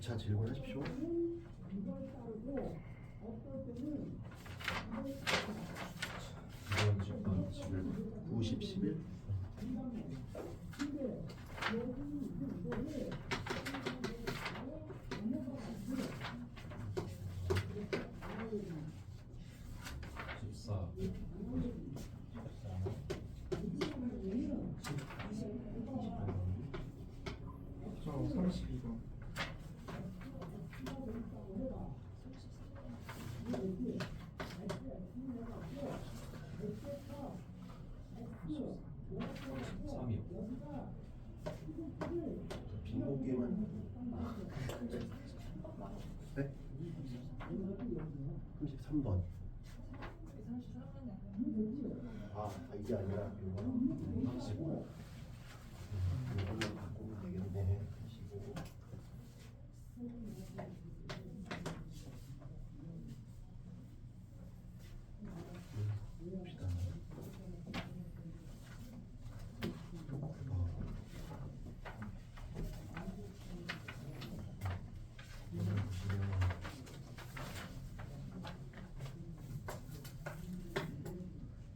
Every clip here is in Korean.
자, 질문하십시오. 이번 집번 90, 11. 저 32번. 빈고기만. 네? 33번. 이게 아니라 이거 35. 이거만 바꾸면 되겠네. 15. 봅시다.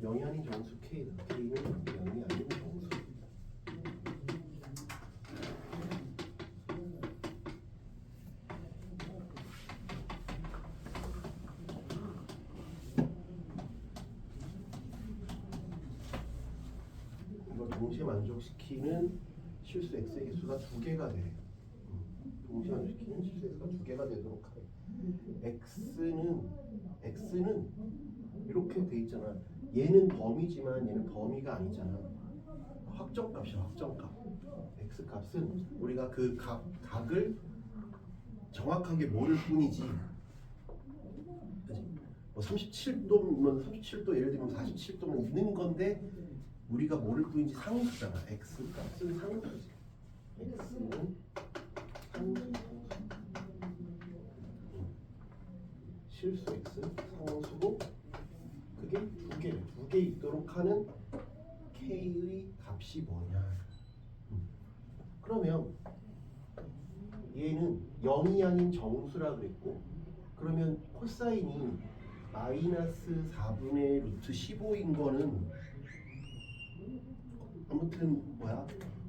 영이 아닌 정수 K는 영이 아닌 정수. 이걸 동시에 만족시키는 실수 x의 개수가 두 개가 돼. 동시에 만족시키는 실수 x가 두 개가 되도록 해. x는 이렇게 돼 있잖아. 얘는 범위지만 얘는 범위가 아니잖아. 확정값이야, 확정값. x 값은 우리가 그 각을 정확하게 모를 뿐이지. 그치? 뭐 37도면 37도, 예를 들면 47도면 있는 건데 우리가 모를 뿐이지 상수잖아. x 값은 상수지. x는 상수. 실수 x 상수고 그게 두 개 있도록 하는 k의 값이 뭐냐. 그러면 얘는 0이 아닌 정수라 그랬고, 그러면 코사인이 마이너스 4분의 루트 15인 거는 아무튼 뭐야,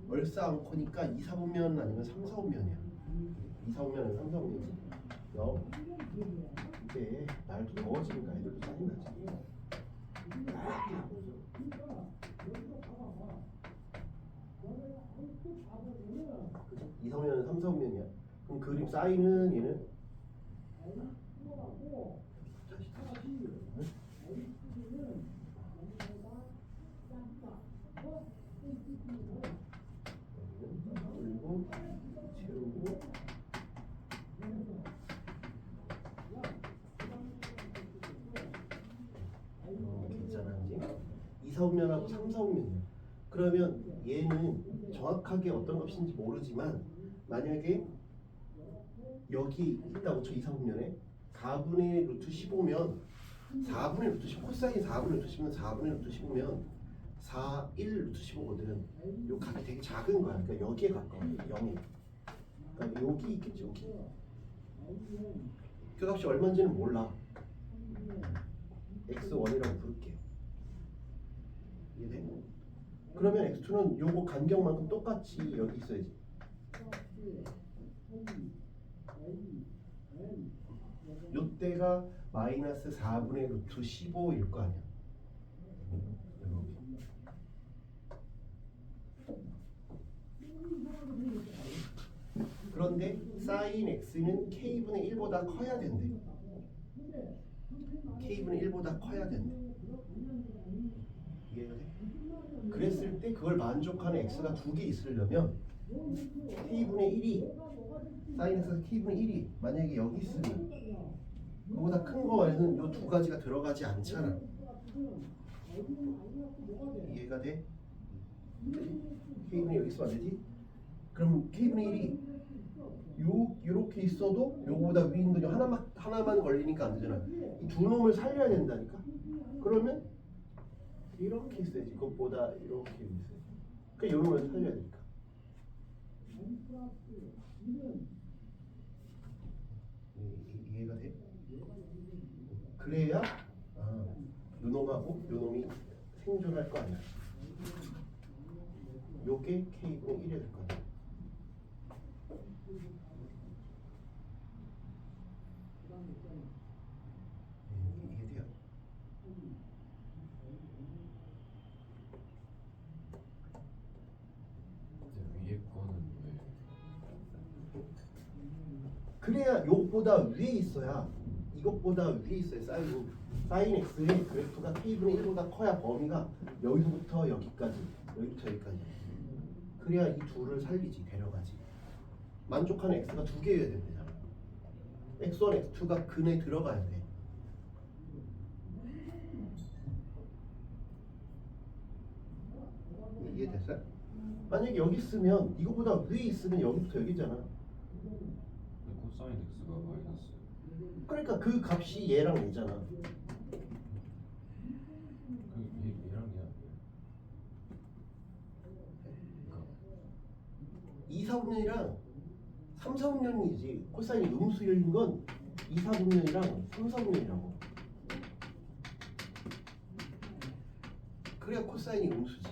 얼싸안고니까 2, 4분면 아니면 3, 4분면이야. 2, 4분면 아니면 3, 4분면이지. 0. 이제 날도 더워지니까 애들도 짜증나지. 그죠? 2, 4분면은 3, 4분면이야. 그럼 그림 사인은 얘는 그리고 채우고 괜찮아 이제 2, 4분면하고 3, 4분면이야. 그러면 얘는 정확하게 어떤 값인지 모르지만 만약에 여기 있다고 쳐 2, 4분면에 4분의 루트 15면 4분의 루트 15 코사인 4분의 루트 10면 4분의 루트 15면 4, 1 루트 15거든. 요 값이 되게 작은 거야. 그러니까 여기에 가까워. 0이. 그러니까 여기 있겠지. 여기. 그 값이 얼마인지는 몰라. x1이라고 부를게. 이해돼? 그러면 x2는 요거 간격만큼 똑같이 여기 있어야지. 요때가 마이너스 4분의 루트 15일 거 아니야. 그런데 사인 x는 k분의 1보다 커야 된대. k분의 1보다 커야 된대. 이해가 돼? 그랬을 때 그걸 만족하는 x가 두 개 있으려면 k분의 1이 사인 x에서 k분의 1이 만약에 여기 있으면 그거보다 큰 거에는 요 두 가지가 들어가지 않잖아. 이해가 돼? k분의 여기 있으면 안 되지? 그럼 k분의 1이 요렇게 있어도 요거보다 위 있는 거 하나만 걸리니까 안 되잖아. 이 두 놈을 살려야 된다니까. 그러면 이렇게 있어야지. 그것보다 이렇게 있어야지. 그러니까 요 놈을 살려야 되니까. 그래야 요놈하고 요놈이 생존할 거 아니야. 요게 K분의 1이 될 거야. 이해돼요? 근데 위에 거는 왜? 그래야 요것보다 위에 있어야 이것보다 위에 있어야 사인 x의 그래프가 k분의 1보다 커야 범위가 여기서부터 여기까지 여기부터 여기까지 그래야 이 둘을 살리지 데려가지. 만족하는 x가 두 개여야 된대잖아. x1, x2가 근에 들어가야 돼. 이해됐어요? 만약에 여기 있으면 이거보다 위에 있으면 여기부터 여기잖아. 근데 코사인 x가 마이너스. 그러니까 그 값이 얘랑 얘잖아. 얘랑 얘. 그러니까 2, 4분면이랑 3, 4분면이지. 코사인이 음수인 건 2, 4분면이랑 3, 4분면이라고. 그래야 코사인이 음수지.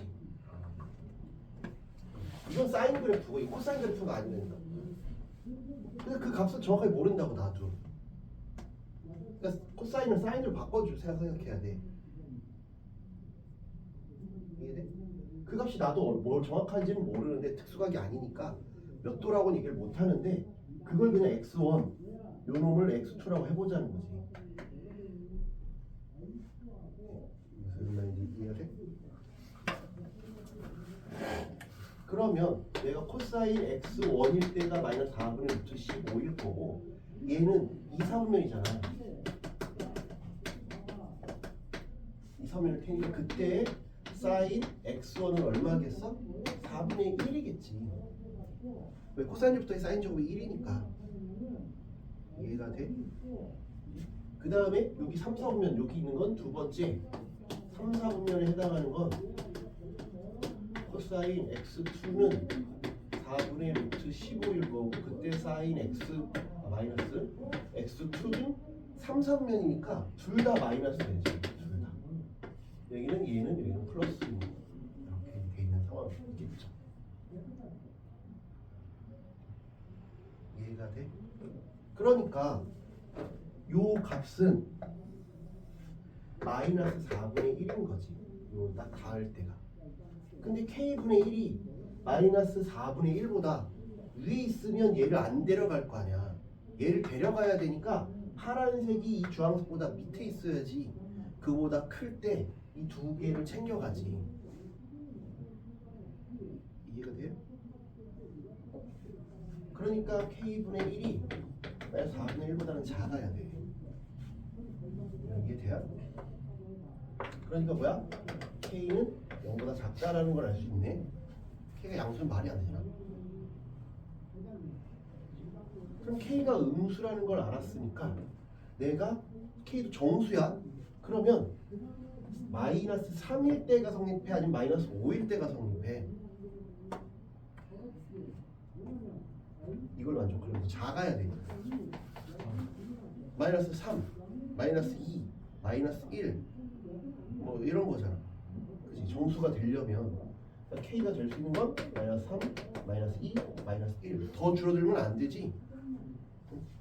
이건 사인 그래프고 이 코사인 그래프가 아니니까. 근데 그 값을 정확하게 모른다고 나도. 그러니까 코사인은 사인으로 생각해야 돼. 이해돼? 그 값이 나도 뭘 정확한지는 모르는데 특수각이 아니니까 몇 도라고는 얘기를 못 하는데 그걸 그냥 x1 요 놈을 x2라고 해보자는 거지. 무슨 말인지 이해가 돼? 그러면 내가 코사인 x1일 때가 마이너스 4분의 루트 15일 거고 얘는 2, 4분면이잖아. 2, 4분면일 테니까 그때 사인 x1은 얼마겠어? 4분의 1이겠지. 왜 코사인부터 사인 제곱이 1이니까. 이해가 돼? 그 다음에 여기 3, 4분면 여기 있는 건 두 번째 3, 4분면에 해당하는 건 코사인 x2는 4분의 루트 15일 거고 그때 사인 마이너스 x2는 3, 4분면이니까 둘 다 마이너스 되지. 둘 다. 여기는 플러스 이렇게 돼 있는 상황이겠죠. 이해가 돼? 그러니까 요 값은 마이너스 4분의 1인 거지. 요 딱 닿을 때가. 근데 k분의 1이 마이너스 4분의 1보다 위에 있으면 얘를 안 데려갈 거 아니야. 얘를 데려가야 되니까 파란색이 이 주황색보다 밑에 있어야지 그보다 클 때 이 두 개를 챙겨가지. 이해가 돼요? 그러니까 k분의 1이 마이너스 4분의 1보다는 작아야 돼. 이해돼요? 그러니까 뭐야? k는 0보다 작다라는 걸 알 수 있네. k가 양수는 말이 안 되잖아. 그럼 k가 음수라는 걸 알았으니까 내가 k도 정수야. 그러면 마이너스 3일 때가 성립해? 아니면 마이너스 5일 때가 성립해? 이걸 만족하려면 작아야 돼. 마이너스 3, 마이너스 2, 마이너스 1 뭐 이런 거잖아. 그치? 정수가 되려면 그러니까 k가 될 수 있는 건 마이너스 3, 마이너스 2, 마이너스 1 더 줄어들면 안 되지.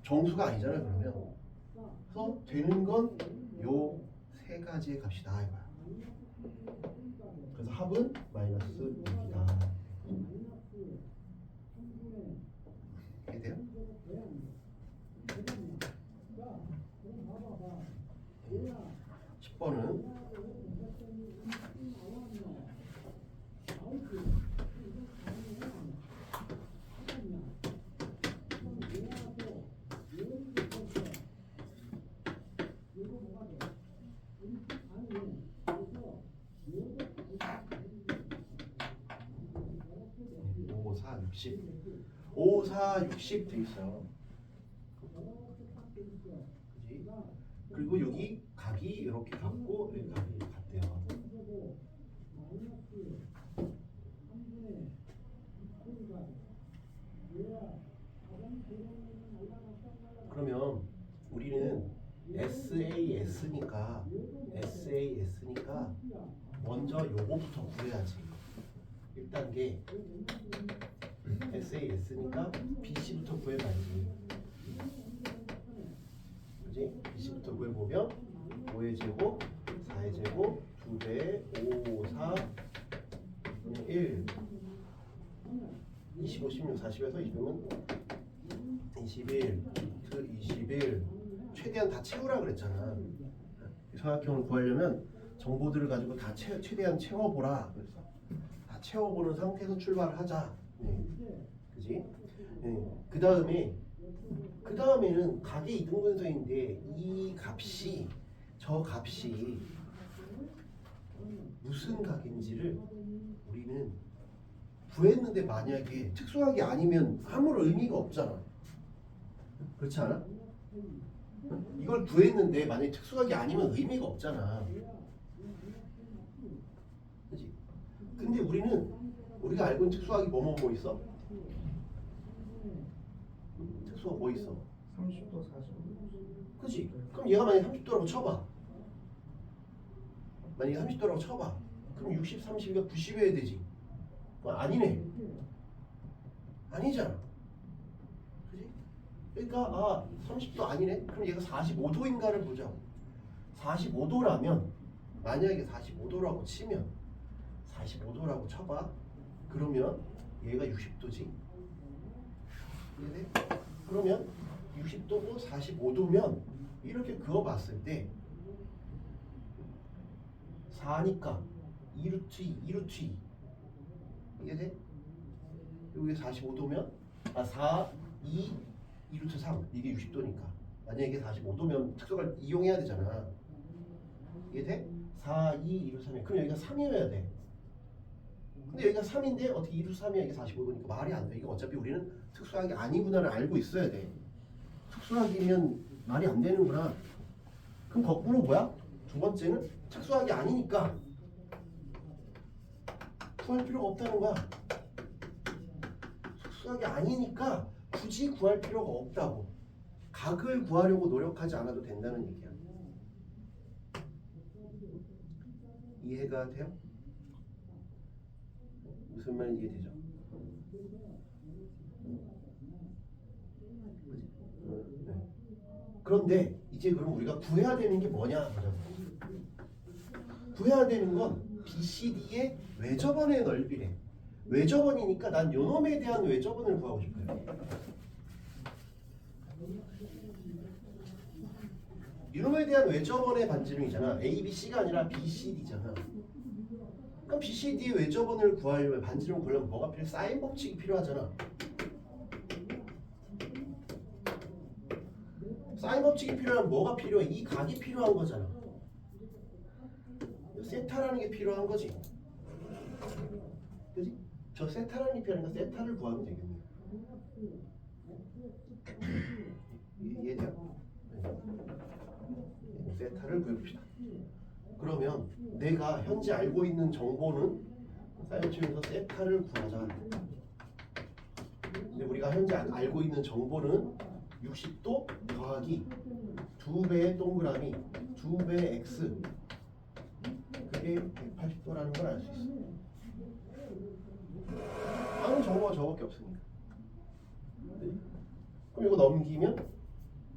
정수가 아니잖아 그러면. 그래서 되는 건 요 세 가지의 값이다 이거야. 그래서 합은 마이너스 6이다. 이해돼요? 10번은 오, 4, 60 5, 4, 60 돼 있어요. 그지? 그리고 여기 각이 이렇게 같고 여기 각이 같대요. 그러면 우리는 SAS 1단계 SAS니까 BC부터 구해봐야지. 그지? BC부터 구해보면 5의 제곱, 4의 제곱, 2배, 5, 4, 1 25, 16, 40에서 20이면 21, 21 최대한 다 채우라 그랬잖아. 삼각형을 구하려면 정보들을 가지고 다 최대한 채워보라. 그래서 다 채워보는 상태에서 출발을 하자. 그지? 그 다음에는 각의 이등분선인데 이 값이 저 값이 무슨 각인지를 우리는 구했는데 만약에 특수각이 아니면 아무런 의미가 없잖아. 그렇지 않아? 이걸 구했는데 만약에 특수각이 아니면 의미가 없잖아. 그치? 근데 우리가 알고 있는 특수각이 뭐 있어? 특수각 뭐 있어? 30도 45도. 그치? 그럼 얘가 만약에 30도라고 쳐봐. 만약에 30도라고 쳐봐. 그럼 60, 30이가 90이어야 되지. 아니네. 아니잖아. 그지? 그러니까 30도 아니네. 그럼 얘가 45도인가를 보자고. 45도라면 만약에 45도라고 치면 45도라고 쳐봐. 그러면 얘가 60도지. 이해돼? 그러면 60도고 45도면 이렇게 그어봤을 때 4니까 2루트 2, 2루트 2 이해돼? 여기 45도면 4, 2, 2루트 3 이게 60도니까 만약에 이게 45도면 특수각을 이용해야 되잖아. 이해돼? 4, 2, 2루트 3이야. 그럼 여기가 3이어야 돼. 근데 여기가 3인데 어떻게 2루트 3이야? 이게 45도니까 말이 안 돼. 이거 어차피 우리는 특수각이 아니구나를 알고 있어야 돼. 특수각이면 말이 안 되는구나. 그럼 거꾸로 뭐야? 두 번째는 특수각이 아니니까 구할 필요가 없다는 거야. 특수각이 아니니까 굳이 구할 필요가 없다고. 각을 구하려고 노력하지 않아도 된다는 얘기야. 이해가 돼요? 무슨 말인지 이해되죠? 네. 그런데 이제 그럼 우리가 구해야 되는 게 뭐냐 보자고. 구해야 되는 건 BCD의 외접원의 넓이래. 외접원이니까 난 요놈에 대한 외접원을 구하고 싶어요. 요놈에 대한 외접원의 반지름이잖아. ABC가 아니라 BCD잖아. 그럼 BCD의 외접원을 구하려면 반지름을 구하려면 뭐가 필요해? 사인 법칙이 필요하잖아. 사인 법칙이 필요하면 뭐가 필요해? 이 각이 필요한 거잖아. 세타라는 게 필요한 거지. 그지? 저 세타라는 게 필요하니까 세타를 구하면 되겠네. 이해돼요? 네. 세타를 구해봅시다. 그러면 내가 현재 알고 있는 정보는 사이언층에서 세타를 구하자. 근데 우리가 현재 알고 있는 정보는 60도 더하기 2배의 동그라미 2배의 x 그게 180도라는 걸 알 수 있어. 아무 정보가 저밖에 없으니까. 네? 그럼 이거 넘기면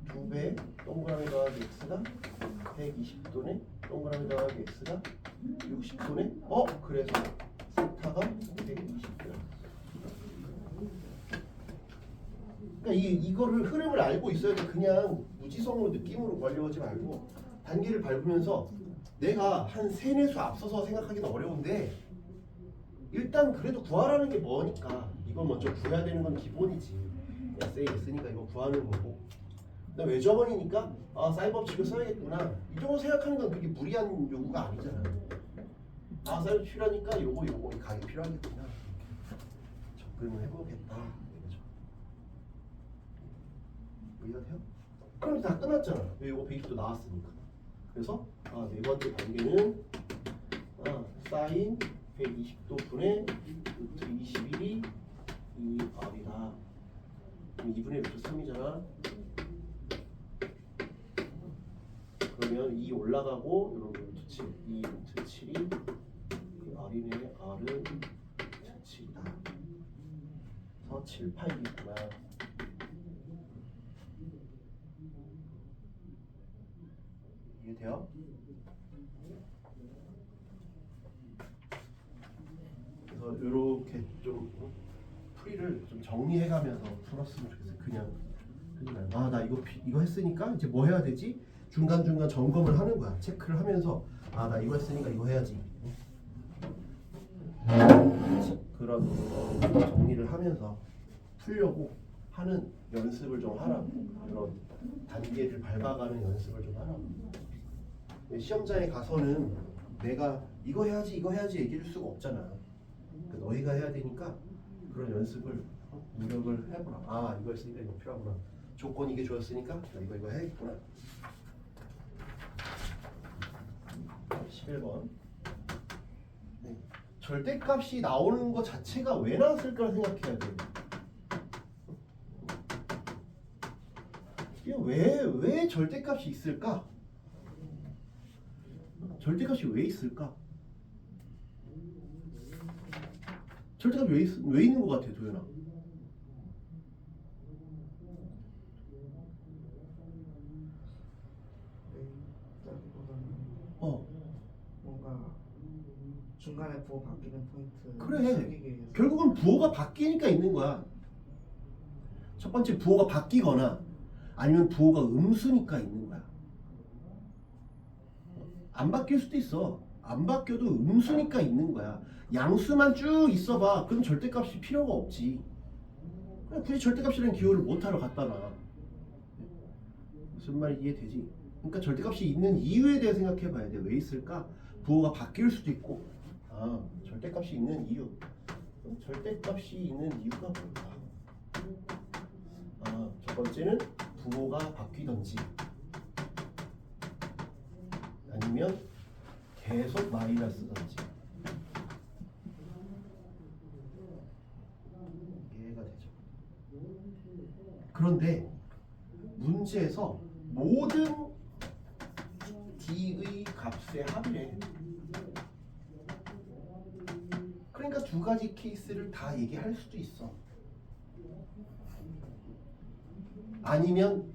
2배 동그라미 더하기 x가 120도네. 동그라미 더하기 x가 60도네. 그래서 세타가 120도야. 그러니까 이거를 흐름을 알고 있어야 돼. 그냥 무지성으로 느낌으로 구하려고 하지 말고 단계를 밟으면서 내가 한 3, 4수 앞서서 생각하기는 어려운데 일단 그래도 구하라는 게 뭐니까 이걸 먼저 구해야 되는 건 기본이지. SAS니까 이거 구하는 거고. 그다음에 외접원이니까 사인 법칙을 써야겠구나. 이 정도 생각하는 건 그게 무리한 요구가 아니잖아. 사인 법칙 필요하니까 요거 이 각이 필요하겠구나. 접근을 해보겠다. 이거죠. 이해가 돼요? 그럼 다 끝났잖아. 이거 120도 나왔으니까. 그래서 네 번째 단계는 사인 120도 분의 루트 21이 2r이다. 그럼 2분의 루트 3이잖아. 그러면 2 올라가고 이런 루트 7, 2 루트 7이 r이네. r은 루트 그래서 7, 8이구나. 이해돼요? 그래서 이렇게 좀 풀이를 좀 정리해가면서 풀었으면 좋겠어요. 그냥 나 이거 했으니까 이제 뭐 해야 되지? 중간중간 점검을 하는 거야. 체크를 하면서 나 이거 했으니까 이거 해야지. 그런 정리를 하면서 풀려고 하는 연습을 좀 하라고. 이런 단계를 밟아가는 연습을 좀 하라고. 시험장에 가서는 내가 이거 해야지 얘기할 수가 없잖아. 그러니까 너희가 해야 되니까 그런 연습을 노력을 해보라. 이거 했으니까 이거 필요하구나. 조건이 이게 좋았으니까 나 이거 해야겠구나. 11번. 절대값이 나오는 것 자체가 왜 나왔을까 생각해야 돼. 이게 왜 절대값이 있을까? 절대값이 왜 있을까? 절대값이 왜 있는 것 같아, 도현아? 뭔가 중간에 부호 바뀌는 포인트 그래. 숨기기 위해서. 결국은 부호가 바뀌니까 있는 거야. 첫 번째 부호가 바뀌거나 아니면 부호가 음수니까 있는 거야. 안 바뀔 수도 있어. 안 바뀌어도 음수니까 있는 거야. 양수만 쭉 있어봐. 그럼 절대값이 필요가 없지. 그냥 굳이 절대값이라는 기호를 못하러 갖다 놔. 무슨 말인지 이해되지? 그러니까 절대값이 있는 이유에 대해 생각해 봐야 돼. 왜 있을까? 부호가 바뀔 수도 있고. 절대값이 있는 이유. 그럼 절대값이 있는 이유가 뭘까? 첫 번째는 부호가 바뀌던지 아니면 계속 마이너스던지. 이해가 되죠? 그런데 문제에서 모든 D의 값의 합이래. 그러니까 두 가지 케이스를 다 얘기할 수도 있어. 아니면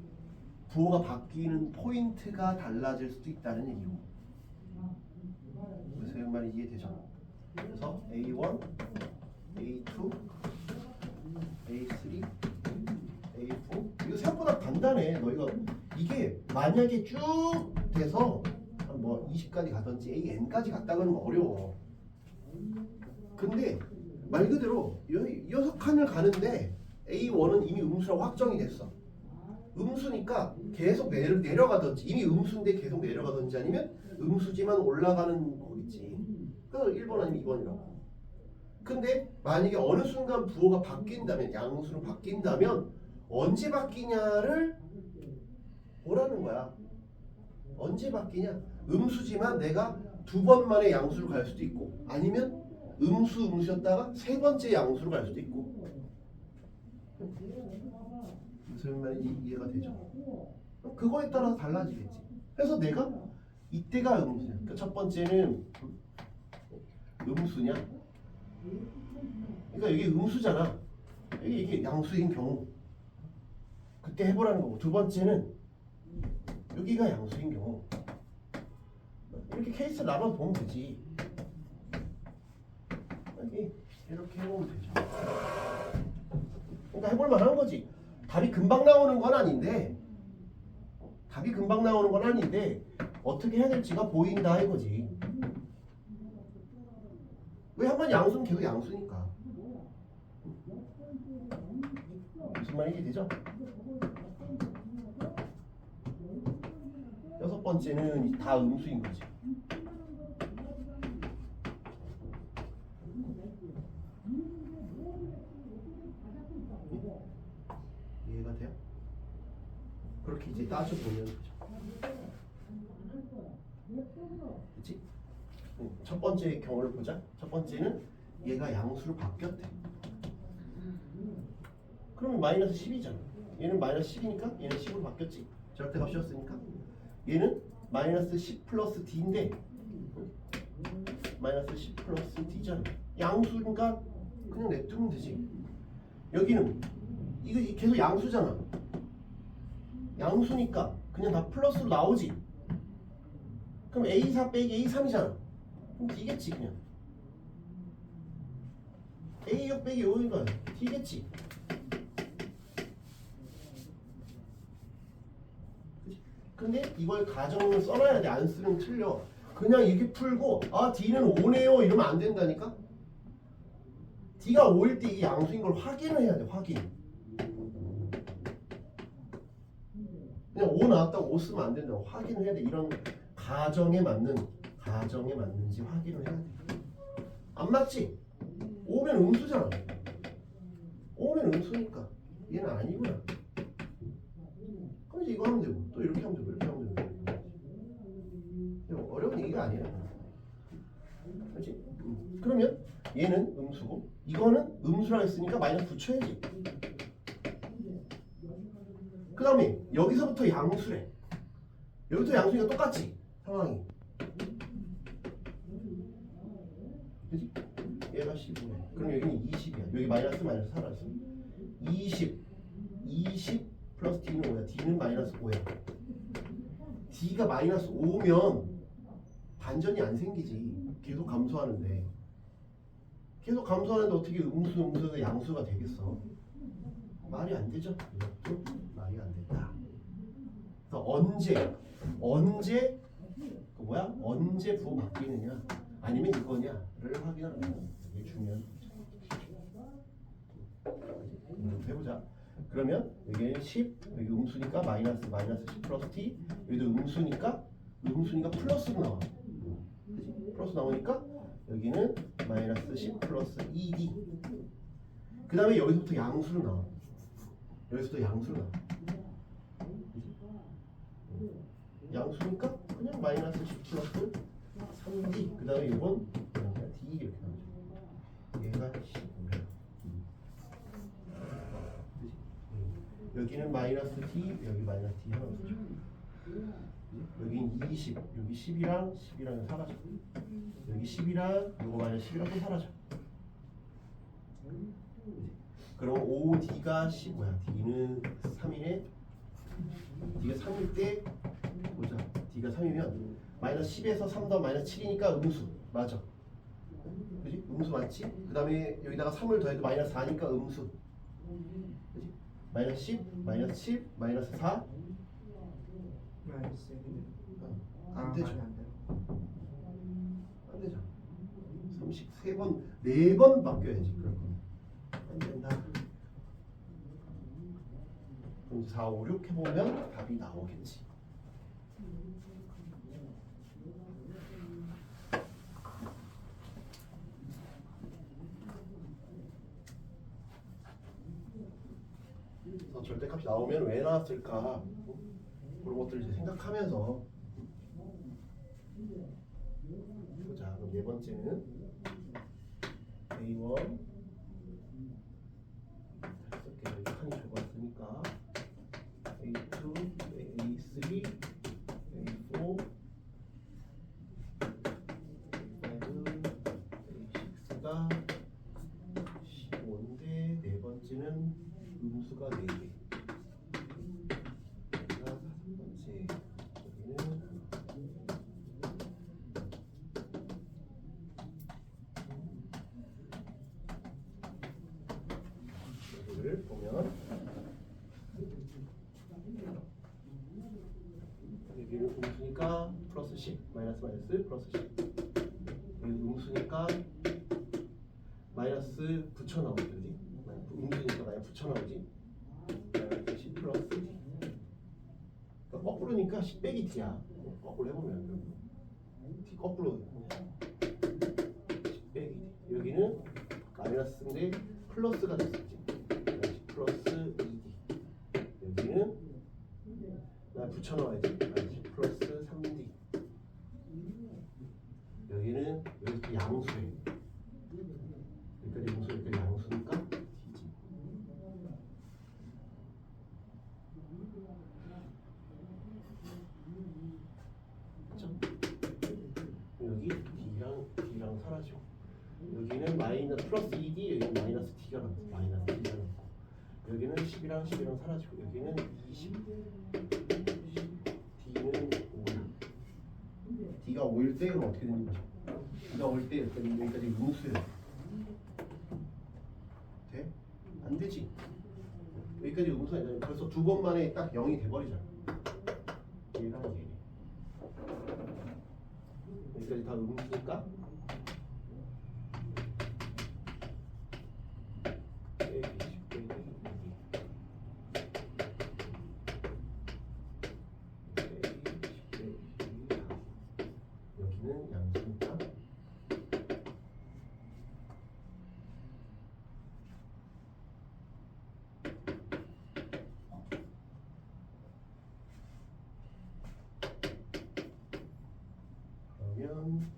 부호가 바뀌는 포인트가 달라질 수도 있다는 얘기고. 그래서 이 말이 이해되죠? 그래서 A1, A2, A3, A4 이거 생각보다 간단해. 너희가 이게 만약에 쭉 돼서 뭐 20까지 가든지 AN까지 갔다가는 어려워. 근데 말 그대로 6칸을 가는데 A1은 이미 음수라고 확정이 됐어. 음수니까 계속 내려가든지 이미 음수인데 계속 내려가든지 아니면 음수지만 올라가는 거겠지. 그래서 1번 아니면 2번이라고. 근데 만약에 어느 순간 부호가 바뀐다면 양수로 바뀐다면 언제 바뀌냐를 보라는 거야. 언제 바뀌냐? 음수지만 내가 두 번 만에 양수로 갈 수도 있고 아니면 음수였다가 세 번째 양수로 갈 수도 있고. 무슨 말인지 이해가 되죠? 그거에 따라서 달라지겠지. 그래서 내가 이때가 음수야. 그러니까 첫 번째는 음수냐? 그러니까 이게 음수잖아. 이게 양수인 경우 그때 해보라는 거고. 두 번째는 여기가 양수인 경우 이렇게 케이스 나눠 보면 되지. 이렇게 해보면 되죠. 그러니까 해볼 만한 거지. 답이 금방 나오는 건 아닌데 어떻게 해야 될지가 보인다 이거지. 왜 한 번 양수는 계속 양수니까. 무슨 말인지 되죠? 여섯 번째는 다 음수인 거지. 이해가 돼요? 그렇게 이제 따져보면 되죠. 그치? 첫 번째 경우를 보자. 첫 번째는 얘가 양수로 바뀌었대. 그러면 마이너스 10이잖아. 얘는 마이너스 10이니까 얘는 10으로 바뀌었지. 절대값이었으니까. 얘는 마이너스 10 플러스 D인데 마이너스 10 플러스 D잖아. 양수니까 그냥 냅두면 되지. 여기는 이거 계속 양수잖아. 양수니까 그냥 다 플러스로 나오지. 그럼 A4 빼기 A3이잖아. 그럼 D겠지 그냥. A6 빼기 5이니까 D겠지. 그치? 근데 이걸 가정을 써놔야 돼. 안 쓰면 틀려. 그냥 이렇게 풀고 아 D는 5네요 이러면 안 된다니까. D가 5일 때 이게 양수인 걸 확인을 해야 돼. 확인. 그냥 5 나왔다고 5 쓰면 안 된다고 확인을 해야 돼. 이런 가정에 맞는지 확인을 해야 돼. 안 맞지? 5면 음수잖아. 5면 음수니까 얘는 아니구나. 그럼 이제 이거 하면 되고 또 이렇게 하면 되고 이렇게 하면 되고. 이거 어려운 얘기가 아니야. 그렇지? 그러면 얘는 음수고 이거는 음수라 했으니까 마이너스 붙여야지. 그 다음에 여기서부터 양수래. 여기부터 양수니까 똑같지 상황이. 그치? 얘가 15네. 그럼 여기는 20이야. 여기 마이너스 사라졌어. 20 플러스 D는 5야. D는 마이너스 5야. D가 마이너스 5면 반전이 안 생기지. 계속 감소하는데. 계속 감소하는데 어떻게 음수에서 양수가 되겠어? 말이 안 되죠. 이것도 말이 안 된다. 그래서 언제 언제 부호 바뀌느냐 아니면 이거냐를 확인하는 거야. 이게 중요한. 해보자. 그러면 여기는 10, 여기 음수니까 마이너스 10 플러스 t, 여기도 음수니까 플러스로 나와. 그치? 플러스 나오니까 여기는 마이너스 10 플러스 2d. 그 다음에 여기서부터 양수로 나와. 양수니까 그냥 마이너스 10 플러스 3d. 그 다음에 이건 그냥 d 이렇게 나오죠. 얘가 15야. 여기는 마이너스 d, 여기 마이너스 d 하나 쓰죠. 여긴 20, 여기 10이랑 사라져. 여기 10이랑 이거 마이너스 10이랑 또 사라져. 그럼 5D가 15야. D는 3이네. D가 3일 때 보자. D가 3이면 마이너스 10에서 3 더하면 마이너스 7이니까 음수. 맞아. 그지? 음수 맞지? 그 다음에 여기다가 3을 더해도 마이너스 4니까 음수. 그지? 마이너스 10, 마이너스 7, 마이너스 4. 마이너스 1. 안 되죠. 안 돼요. 안 되죠. 33번, 4번 바뀌어야지. 그럴 거면. 안 된다. 그럼 4, 5, 6 해보면 답이 나오겠지. 그래서 절대값이 나오면 왜 나왔을까? 그런 것들 이제 생각하면서 보자. 그럼 네 번째는 A1 쓸게요. 여기 칸이 좁았으니까 A2, A3, A4, A5, A6가 15인데 네 번째는 음수가 4개. 다섯 번째 여기는 여기를 보면 여기는 음수니까 플러스 10 마이너스 플러스 10. 여기 음수니까 마이너스 붙여 나오지. 그지? 음수니까 마이너스 붙여 나오지. 마이너스 10 플러스 D. 그러니까 거꾸로니까 10 빼기 D야. 거꾸로 해보면 D 거꾸로 10 빼기 D. 여기는 마이너스인데 플러스가 됐었지. 플러스 2D. 여기는 나 붙여넣어야지. 플러스 3D. 여기는 여기서 양수해. 여기까지 음수, 여기까지 양수니까 D지. 그렇죠? 여기 D랑 사라지고 여기는 마이너스 플러스 2D, 여기는 마이너스 D가 나왔어. 마이너스 D가 나왔고 10이랑 10이랑 사라지고 여기는 20 D는 5. D가 5일 때 그럼 어떻게 되는 거죠? D가 5일 때 여기까지 음수예요. 돼? 안 되지. 여기까지 음수가 아니잖아요. 벌써 두 번 만에 딱 0이 돼버리잖아. 얘랑 얘. 여기까지 다 음수니까 여기는 양수니까 그러면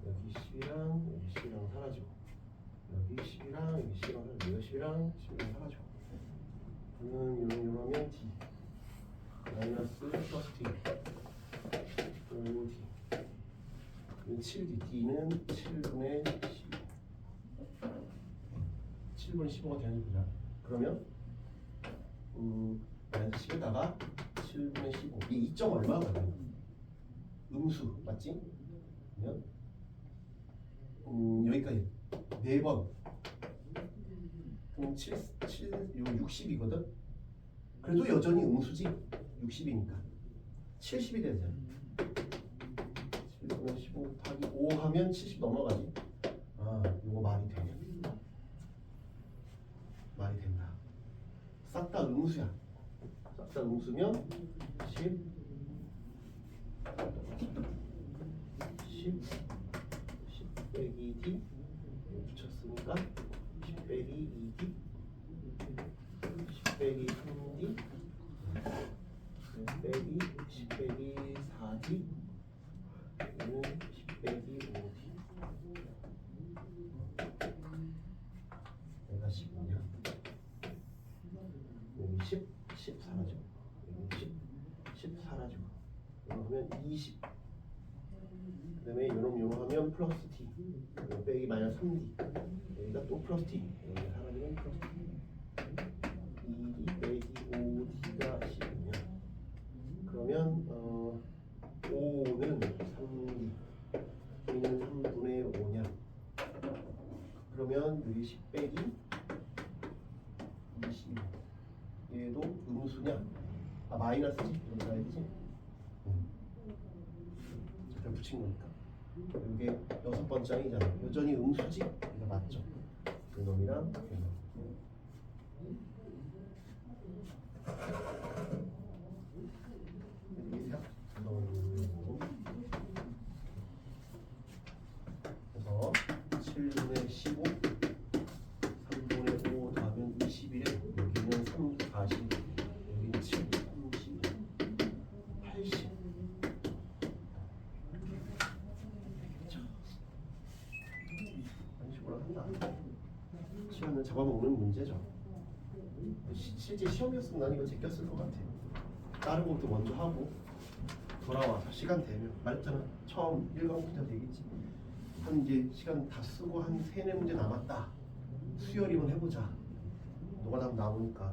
여기 10이랑 여기 10이랑 사라지고 여기 10이랑 여기 10이랑 사라지고 여기 10이랑 10이랑 사라지고 그러면 요러면 D 마이너스 플러스 D 5D 이건 7D D는 7분의 15 7분의 15가 되는 거죠. 그러면 마이너스 10에다가 7분의 15 이게 2점 얼마거든요. 음수 맞지? 그러면 여기까지 4번 그럼 7, 60이거든? 그래도 여전히 음수지 60이니까 70이 되잖아. 7분의 15 곱하기 5 하면 70 넘어가지. 아 이거 말이 되냐? 말이 된다. 싹 다 음수야. 싹 다 음수면 10 빼기 D 붙였으니까 10 빼기 2D 10 빼기 3D 10 빼기 10 빼기 4D 얘는 10 빼기 5D 얘가 15냐 여기 10 사라지고 여기 10 사라지고 그러면 20 그 다음에 요놈 하면 플러스 T 빼기 마이너스 3D 여기가 또 플러스 T 여기 사라지면 플러스 T 2D 빼기 5D가 10이냐 그러면 5는 3D D는 3분의 5냐 그러면 여기 10 빼기 20 얘도 음수냐 아 마이너스지 이렇게 가야 되지 잘 붙인 거니까 이게 6번째이잖아. 여전히 음수지? 이거 맞죠? 그놈이랑 그놈. 그래서 7분의 15 3분의 5 더하면 21에 여기는 3, 40 여기는 7, 30 80 한다. 시간을 잡아먹는 문제죠. 실제 시험이었으면 난 이거 제꼈을 것 같아. 다른 것도 먼저 하고 돌아와서 시간 되면 말했잖아. 처음 1과목부터 되겠지. 한 이제 시간 다 쓰고 한 3-4문제 남았다. 수요일이면 해보자. 노가다 나오니까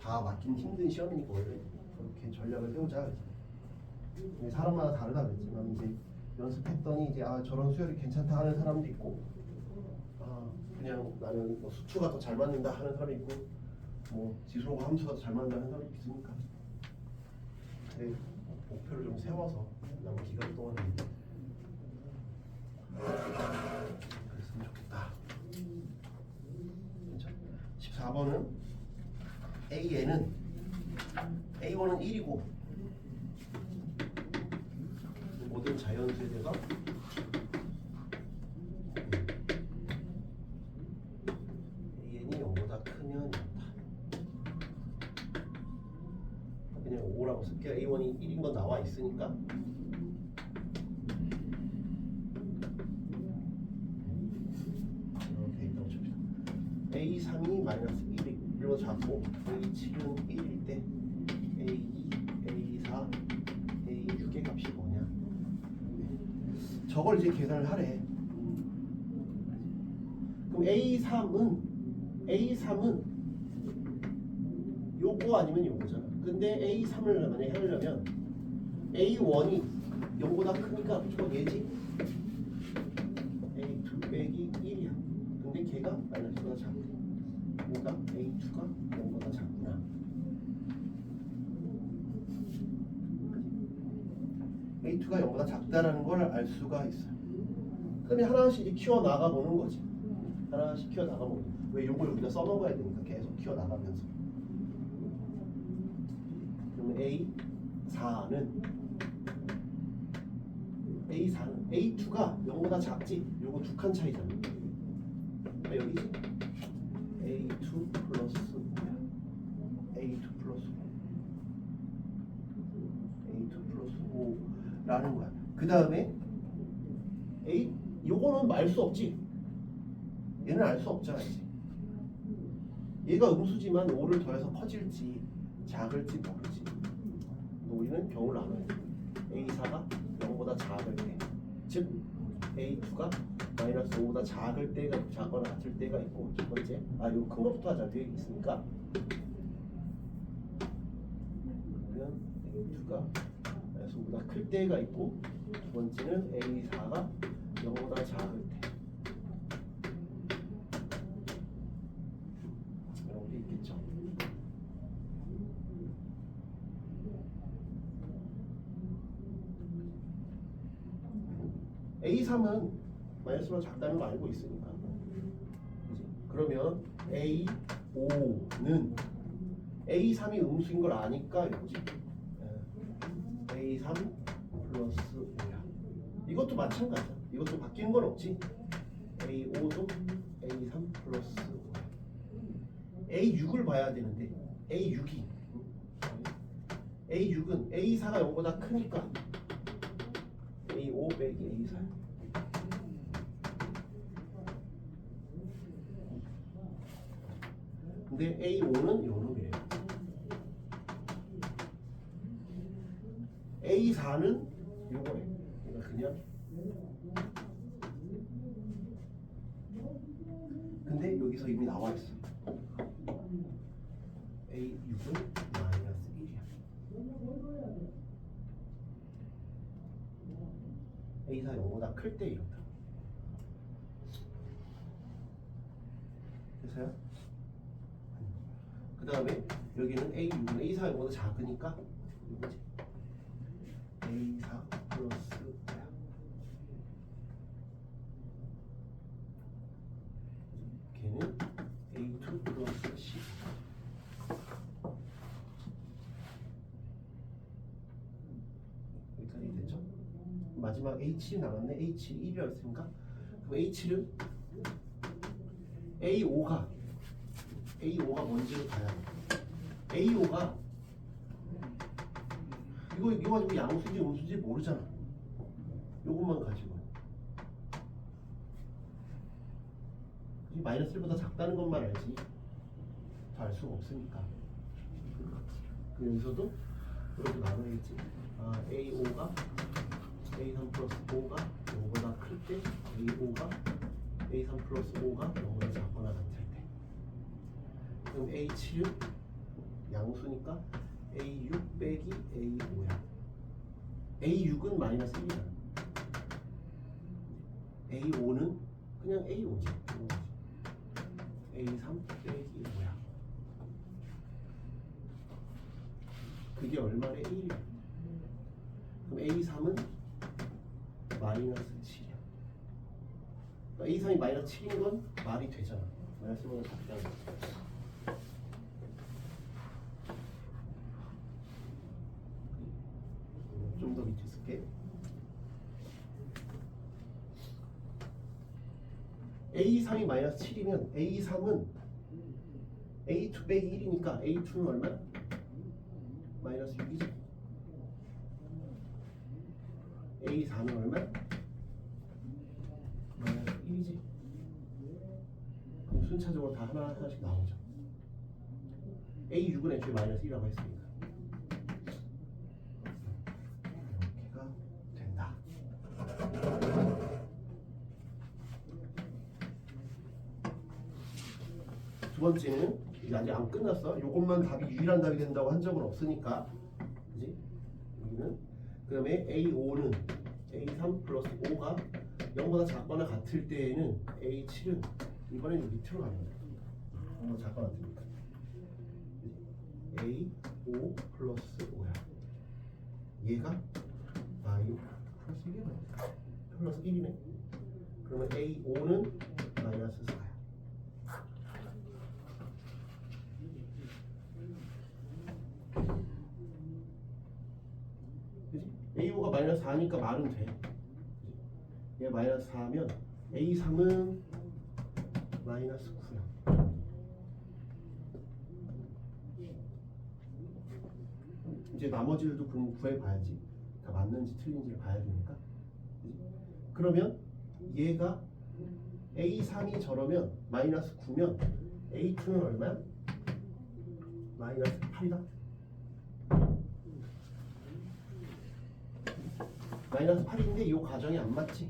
다 맞긴 힘든 시험이니까 원래 그렇게 전략을 세우자. 사람마다 다르다 그랬지만 이제 연습했더니 이제 아 저런 수요일이 괜찮다 하는 사람도 있고 그냥 나는 뭐 수투가 더 잘 맞는다 하는 사람이 있고 뭐 지수로가 함수가 더 잘 맞는다 하는 사람이 있으니까 근데 목표를 좀 세워서 남은 기간 동안에 그랬으면 좋겠다. 14번은 A에는 A1은 1이고 모든 자연수에 대해서 An이 0보다 크면 0다. 그냥 5라고 쓸게요. A1이 1인 건 나와 있으니까 이렇게 있다고 칩시다. A3이 마이너스 1보다 작고 A7은 1일 때 A2, A4, A6의 값이 뭐냐? 저걸 이제 계산을 하래. 그럼 A3은 요거 아니면 요거잖아. 근데 A3을 만약에 하려면 A1이 0보다 크니까 무조건 얘지. A2 빼기 1이야. 근데 걔가 마이너스보다 작고 뭐가 A2가 0보다 작구나. A2가 0보다 작다라는 걸 알 수가 있어요. 그러면 하나씩 키워 나가 보는 거지. 하나씩 키워 나가 보는 거지. 왜 요걸 우리가 써먹어야 되니까 계속 키워 나가면서. 그럼 A4는 A2가 0보다 작지. 요거 두 칸 차이잖아. 그러니까 여기지. A2 플러스 5야. A2 플러스 5. A2 플러스 5라는 거야. 그 다음에 요거는 알 수 없지. 얘는 알 수 없잖아 이제. 얘가 음수지만 5를 더해서 커질지 작을지 모르지. 우리는 경우를 나눠야 돼. A4가 0보다 작을 때, 즉 A2가 마이너스 5보다 작을 때가 작거나 같을 때가 있고, 첫 번째 이거 큰 것부터 하자. 뒤에 있으니까. 그러면 A2가 마이너스 5보다 클 때가 있고, 두 번째는 A4가 0보다 작을 때. 이런 게 있겠죠. A3은 마이너스보다 작다는 거 알고 있으니까. 그치? 그러면 A5는 A3이 음수인 걸 아니까 이거지. A3 플러스 5야. 이것도 마찬가지야. 이것도 바뀌는 건 없지. A5도 A3 플러스 5야. A6을 봐야 되는데 A6은 A4가 0보다 크니까 A5 빼기 A4. 근데 A5는 요 놈이에요. A4는 요거래. 그러니까 그냥. 근데 여기서 이미 나와 있어. A6은 마이너스 1이야. A4 0보다 클 때 이렇다. 됐어요? 그 다음에 여기는 A6은 A4 0보다 작으니까 이거지. A4 플러스 5야. 걔는 A2 플러스 10. 여기까지 됐죠? 마지막 H7이 남았네. H7이 1이라고 했으니까 그럼 H7은 A5가 뭔지를 봐야 돼. A5가 이거 가지고 양수인지 음수인지 모르잖아. 요것만 가지고 마이너스 1보다 작다는 것만 알지 더 알 수가 없으니까. 그 여기서도 이렇게 나눠야겠지. A5가 A3 플러스 5가 0보다 클 때, A5가 A3 플러스 5가 0보다 작거나 같을 때. 그럼 A7은 양수니까 A6 빼기 A5야. A6은 마이너스 1이야. A5는 그냥 A5지. A3 빼기 5야. 그게 얼마래? 1이야. 그럼 A3은 마이너스 7이야. 그러니까 A3이 마이너스 7인 건 말이 되잖아. 마이너스보다 작다는 거. 좀 더 밑에 쓸게. A3이 마이너스 7이면 A3은 A2 빼기 1이니까 A2는 얼마야? 마이너스 6이지. A4는 얼마야? 마이너스 1이지. 그럼 순차적으로 다 하나씩 나오죠. A6은 애초에 마이너스 1이라고 했으니까 이렇게가 된다. 두 번째는 이제 아직 안 끝났어. 요것만 답이 유일한 답이 된다고 한 적은 없으니까, 그지? 여기는 그다음에 A5는 A3 플러스 5가 0보다 작거나 같을 때에는 A7은 이번엔 밑으로 갑니다. 0보다 작거나 같으니까 A5 플러스 5야. 얘가 마이너스 1이네. 플러스 1이네. 그러면 A5는 마이너스 4야. 그치? A5가 마이너스 4니까 말은 돼. 얘 마이너스 4면 A3은 마이너스 9야. 이제 나머지들도 그럼 구해봐야지. 다 맞는지 틀린지를 봐야 되니까. 그치? 그러면 얘가 A3이 저러면 마이너스 9면 A2는 얼마야? 마이너스 8이다. 마이너스 8인데 이 가정이 안 맞지.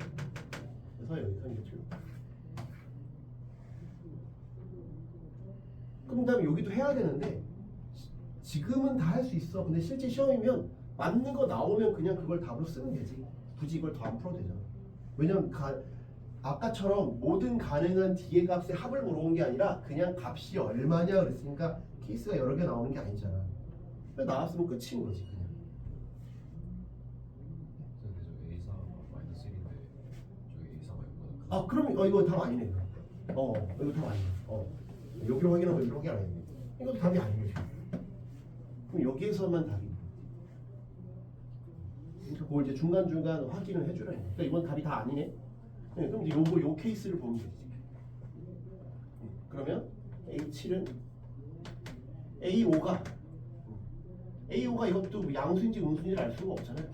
그래서 여기서 이게 틀려. 그럼 다음에 여기도 해야 되는데 지금은 다 할 수 있어. 근데 실제 시험이면 맞는 거 나오면 그냥 그걸 답으로 쓰면 되지. 굳이 이걸 더 안 풀어도 되잖아. 왜냐면 아까처럼 모든 가능한 뒤의 값의 합을 물어본 게 아니라 그냥 값이 얼마냐 그랬으니까 케이스가 여러 개 나오는 게 아니잖아. 나왔으면 끝인 거지 그냥. 근데 저 A4가 마이너스 1인데 저기 A4가 0보다 아 그럼 이거 답 아니네. 이거 답 아니네. 여기로 확인하고 여기로 확인 안 했네. 이것도 답이 아니네. 그럼 여기에서만 답이. 그래서 그걸 이제 중간중간 확인을 해주라. 그러니까 이건 답이 다 아니네. 네, 그럼 이제 요 케이스를 보면 되지. 그러면 A7은 A5가 이것도 양수인지 음수인지를 알 수가 없잖아요.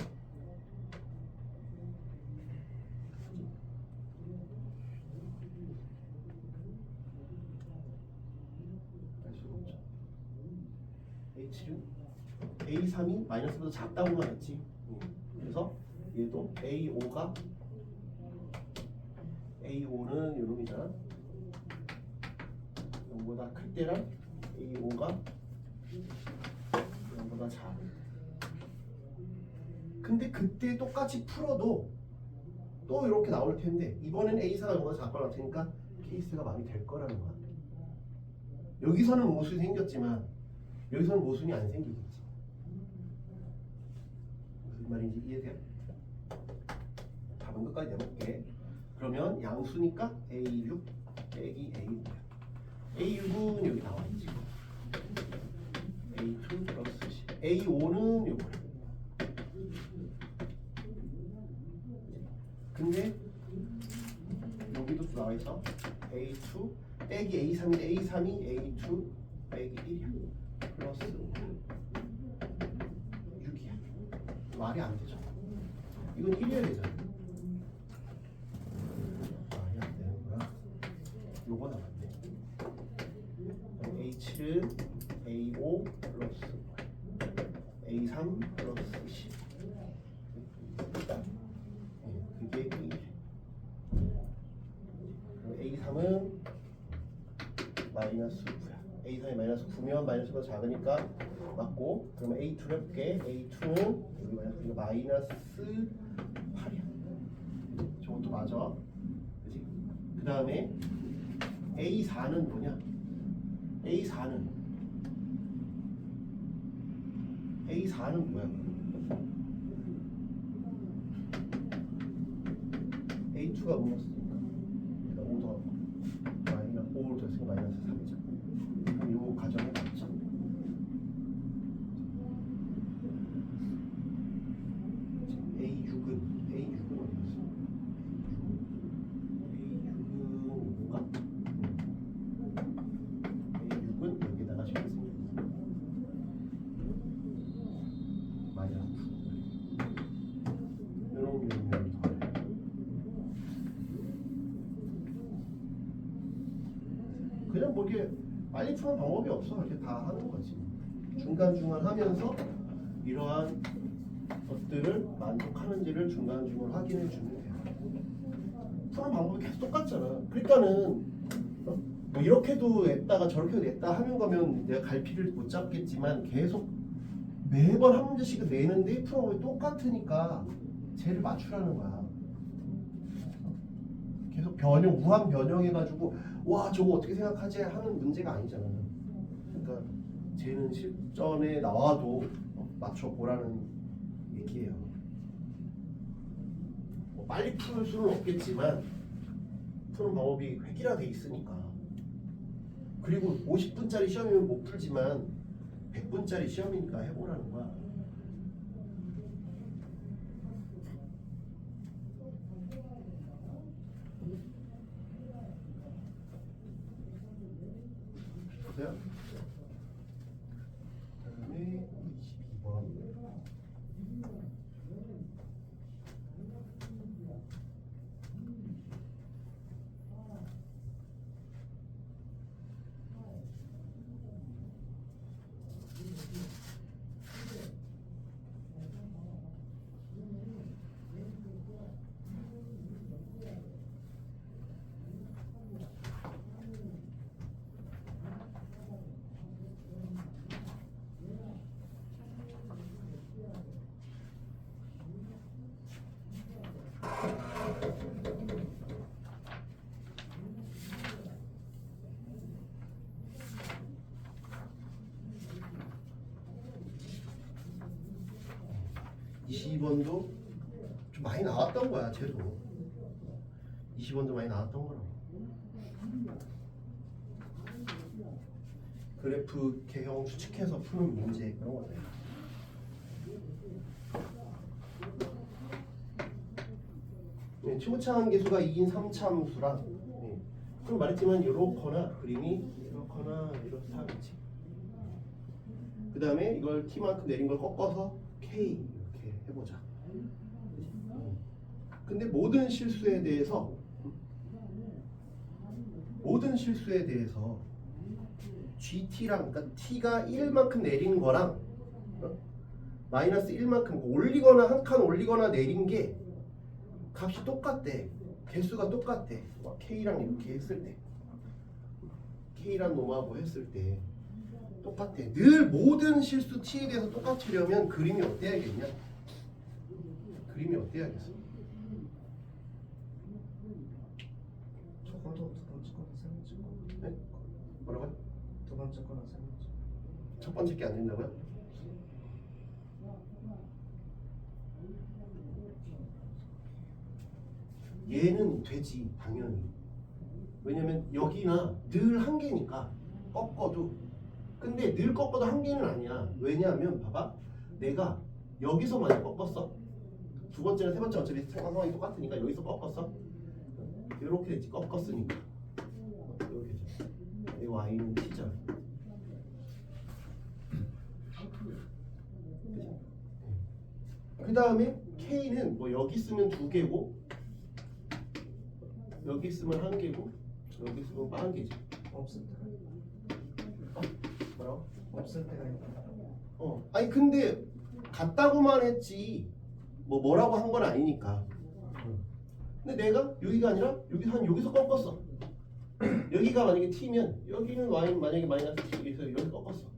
알 수가 없죠. A7은 A3이 마이너스보다 작다고만 했지. 그래서 얘도 A5가 A5는 요놈이잖아. 0보다 클 때랑 A5가 0보다 작을 때. 근데 그때 똑같이 풀어도 또 이렇게 나올 텐데 이번엔 A4가 0보다 작거나 같으니까 케이스가 많이 될 거라는 거야. 여기서는 모순이 생겼지만 여기서는 모순이 안 생기겠지. 무슨 말인지 이해돼요? 답은 끝까지 내볼게. 그러면 양수니까 A6 빼기 A6이야. A6은 여기 나와 있지. A2 플러스 C. A5는 요거야. 근데 여기도 또 나와 있어. A2 빼기 A3인데 A3이 A2 빼기 1이야. 플러스 6이야. 말이 안 되죠. 이건 1이어야 되잖아. 말이 안 되는 거야. 요거 나왔네. A7은 A5 플러스 A3 플러스 10. 그게 1. A3은 마이너스 9야. A3이 마이너스 9면 마이너스보다 작으니까 맞고, 그러면 A2를 해볼게. A2는 여기 마이너스 8이야. 저것도 맞아. 그치? 그 다음에 A4는 뭐냐? A4는 뭐야? A2가 뭐였으니까 5 더하고 마이너스 5를 더했으니까 마이너스 3이죠. 그럼 요 가정이 맞죠? A6은 어디 있어? A6은 뭔가? A6은 여기다가 적었습니다. 마이너스 9. 요런 더해. 그냥 뭐 이게 빨리 푸는 방법이 없어. 이렇게 다 하는 거지. 중간중간 하면서 이러한 것들을 만족하는지를 중간중간 확인해 주면 돼요. 푸는 방법이 계속 똑같잖아. 그러니까는 뭐 이렇게도 냈다가 저렇게도 냈다 하는 거면 내가 갈피를 못 잡겠지만 계속 매번 한 문제씩 내는데 풀어보면 똑같으니까 쟤를 맞추라는 거야. 계속 변형, 무한 변형해가지고 와 저거 어떻게 생각하지 하는 문제가 아니잖아. 그러니까 쟤는 실전에 나와도 맞춰보라는 얘기예요. 뭐 빨리 풀 수는 없겠지만 푸는 방법이 획일화돼 있으니까. 그리고 50분짜리 시험이면 못 풀지만 100분짜리 시험이니까 해보라는 거야. 보세요. 그다음에 22번. 22번도 좀 많이 나왔던 거야, 쟤도. 20원도 많이 나왔던 거라고. 그래프 개형 추측해서 푸는 문제 그런 거다. 네, 최고차항 계수가 2인 3차함수랑 그럼 말했지만 이렇거나 그림이 이렇거나 이렇다겠지. 그 다음에 이걸 t만큼 내린 걸 꺾어서 k 이렇게 해보자. 근데 모든 실수에 대해서 GT랑 그러니까 T가 1만큼 내린 거랑 마이너스 1만큼 올리거나 한 칸 올리거나 내린 게 값이 똑같대. 개수가 똑같대. K랑 이렇게 했을 때 K랑 놈하고 했을 때 똑같아. 늘 모든 실수 T에 대해서 똑같으려면 그림이 어때야겠냐? 그림이 어때야겠어? 적어도 두 번째 거나 세 번째 거. 네? 뭐라고요? 두 번째 거나 세 번째. 첫 번째 게 안 된다고요? 얘는 되지 당연히. 왜냐면 여기나 늘 한 개니까 꺾어도. 근데 늘 꺾어도 한 개는 아니야. 왜냐하면 봐봐, 내가 여기서 만약 꺾었어. 두 번째나 세 번째 어차피 상황이 똑같으니까 여기서 꺾었어. 이렇게 됐지. 꺾었으니까 이렇게 됐지. 이 y는 t잖아. 그 다음에 k는 뭐 여기 쓰면 두 개고 여기 쓰면 한 개고 여기 쓰면 한 개지. 없을 때가 뭐라고? 없을 때가 있다. 아니 근데 같다고만 했지 뭐라고 한 건 아니니까. 근데 내가 여기가 아니라 여기서 꺾었어. 여기가 만약에 t면 여기는 y는 만약에 마이너스 t에서 여기 꺾었어.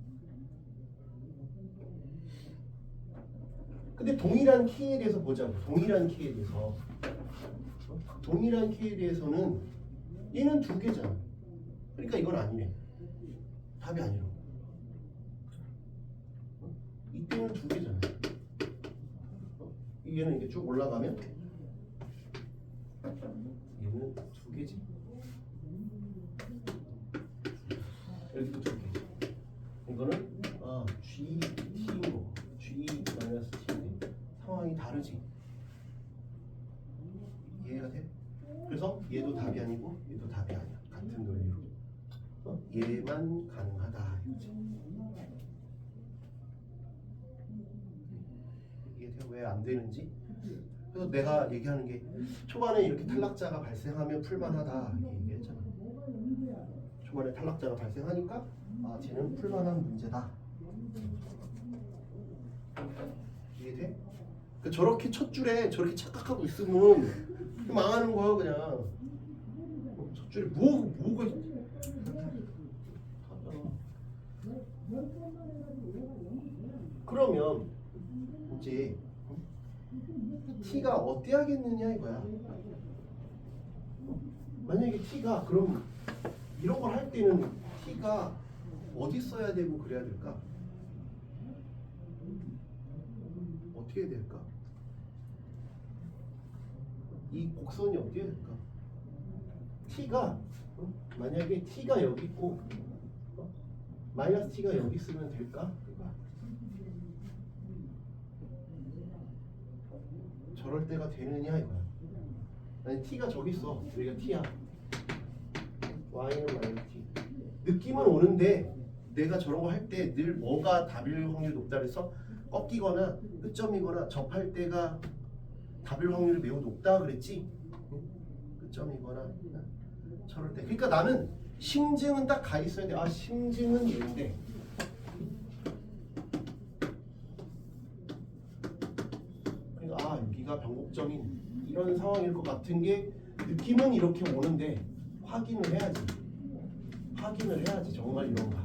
근데 동일한 k에 대해서 보자고. 동일한 k에 대해서. 동일한 k에 대해서는 얘는 두 개잖아. 그러니까 이건 아니네. 답이 아니라고. 이때는 두 개잖아. 얘는 이렇게 쭉 올라가면 얘는 두 개지. 여기도 두 개. 이거는 G, T로 G 마이너스 T인데 상황이 다르지. 이해가 돼? 그래서 얘도 답이 아니고 얘도 답이 아니야. 같은 논리로. 얘만 가능하다. 이게 왜 안 되는지. 그래서 내가 얘기하는 게 초반에 이렇게 탈락자가 발생하면 풀만하다 이렇게 얘기했잖아. 초반에 탈락자가 발생하니까 쟤는 풀만한 문제다. 이해돼? 그러니까 저렇게 첫 줄에 저렇게 착각하고 있으면 망하는 거야 그냥. 첫 줄에 뭐가 t가 어때야겠느냐 이거야. 만약에 t가 그럼 이런 걸 할 때는 t가 어디 써야 되고 그래야 될까? 어떻게 해야 될까? 이 곡선이 어떻게 해야 될까? t가 만약에 t가 여기 있고 마이너스 t가 여기 있으면 될까? 이거야. 저럴 때가 되느냐 이거야. 아니 t가 저기 있어. 여기가 t야. y는 마이너스 t. 느낌은 오는데 내가 저런 거 할 때 늘 뭐가 답일 확률이 높다 그래서 꺾이거나 끝점이거나 접할 때가 답일 확률이 매우 높다 그랬지. 끝점이거나 저럴 때. 그러니까 나는 심증은 딱 가 있어야 돼. 아 심증은 이런데. 그러니까 아 여기가 변곡점인 이런 상황일 것 같은 게 느낌은 이렇게 오는데 확인을 해야지. 확인을 해야지 정말 이런가.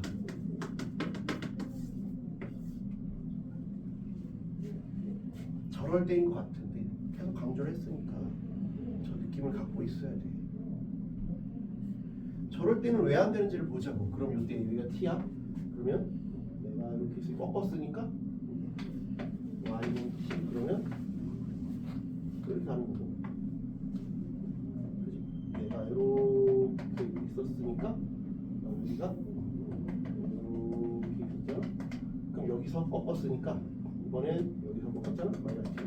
저럴 때인 것 같은데 계속 강조를 했으니까 저 느낌을 갖고 있어야 돼. 저럴 때는 왜 안 되는지를 보자고. 그럼 이때 여기가 t야? 그러면 내가 이렇게 해서 꺾었으니까 y는 t 그러면 이렇게 하는 거고. 그지? 내가 이렇게 있었으니까 여기가 이렇게 있었잖아. 그럼 여기서 꺾었으니까 이번엔 여기서 꺾었잖아. 마이너스 t.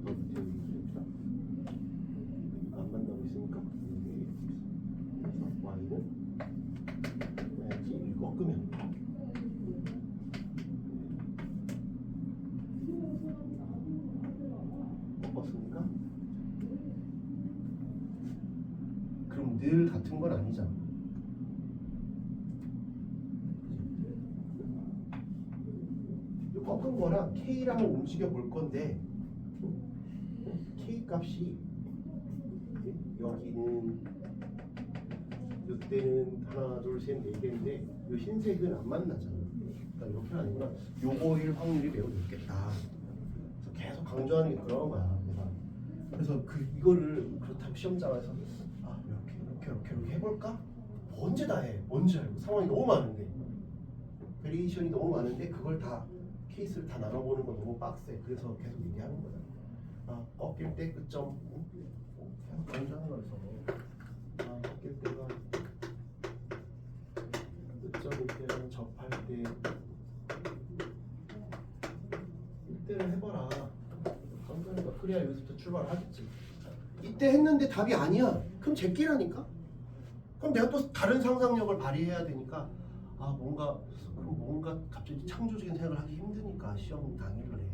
더 밑에 여기다. 안 만나고 있으니까 여기 그래서 y는 마이너스 t 꺾으면 꺾었으니까 그럼 늘 같은 건 아니잖아. 이 꺾은 거랑 K랑을 움직여 볼 건데 K 값이 여기는 이때는 하나 둘셋네 개인데 이 흰색은 안 만나잖아. 그러니까 이렇게는 아니구나. 요거일 확률이 매우 높겠다. 그래서 계속 강조하는 게 그런 거야. 내가. 그래서 이거를 그렇다고 시험장에서 아 이렇게 해볼까? 언제 다 해? 뭔지 알고 상황이 너무 많은데 베리에이션이 너무 많은데 그걸 다 케이스를 다 나눠보는 건 너무 빡세. 그래서 계속 얘기하는 거야. 아 꺾일 때 끝점 계속 강조하는 거라서 아 꺾일 때가 끝점일 때랑 접할 때 이때는 해봐라. 강조하니까 그래야 여기서부터 출발을 하겠지. 이때 했는데 답이 아니야. 그럼 제끼라니까. 그럼 내가 또 다른 상상력을 발휘해야 되니까 아 뭔가 갑자기 창조적인 생각을 하기 힘드니까 시험 당일날에.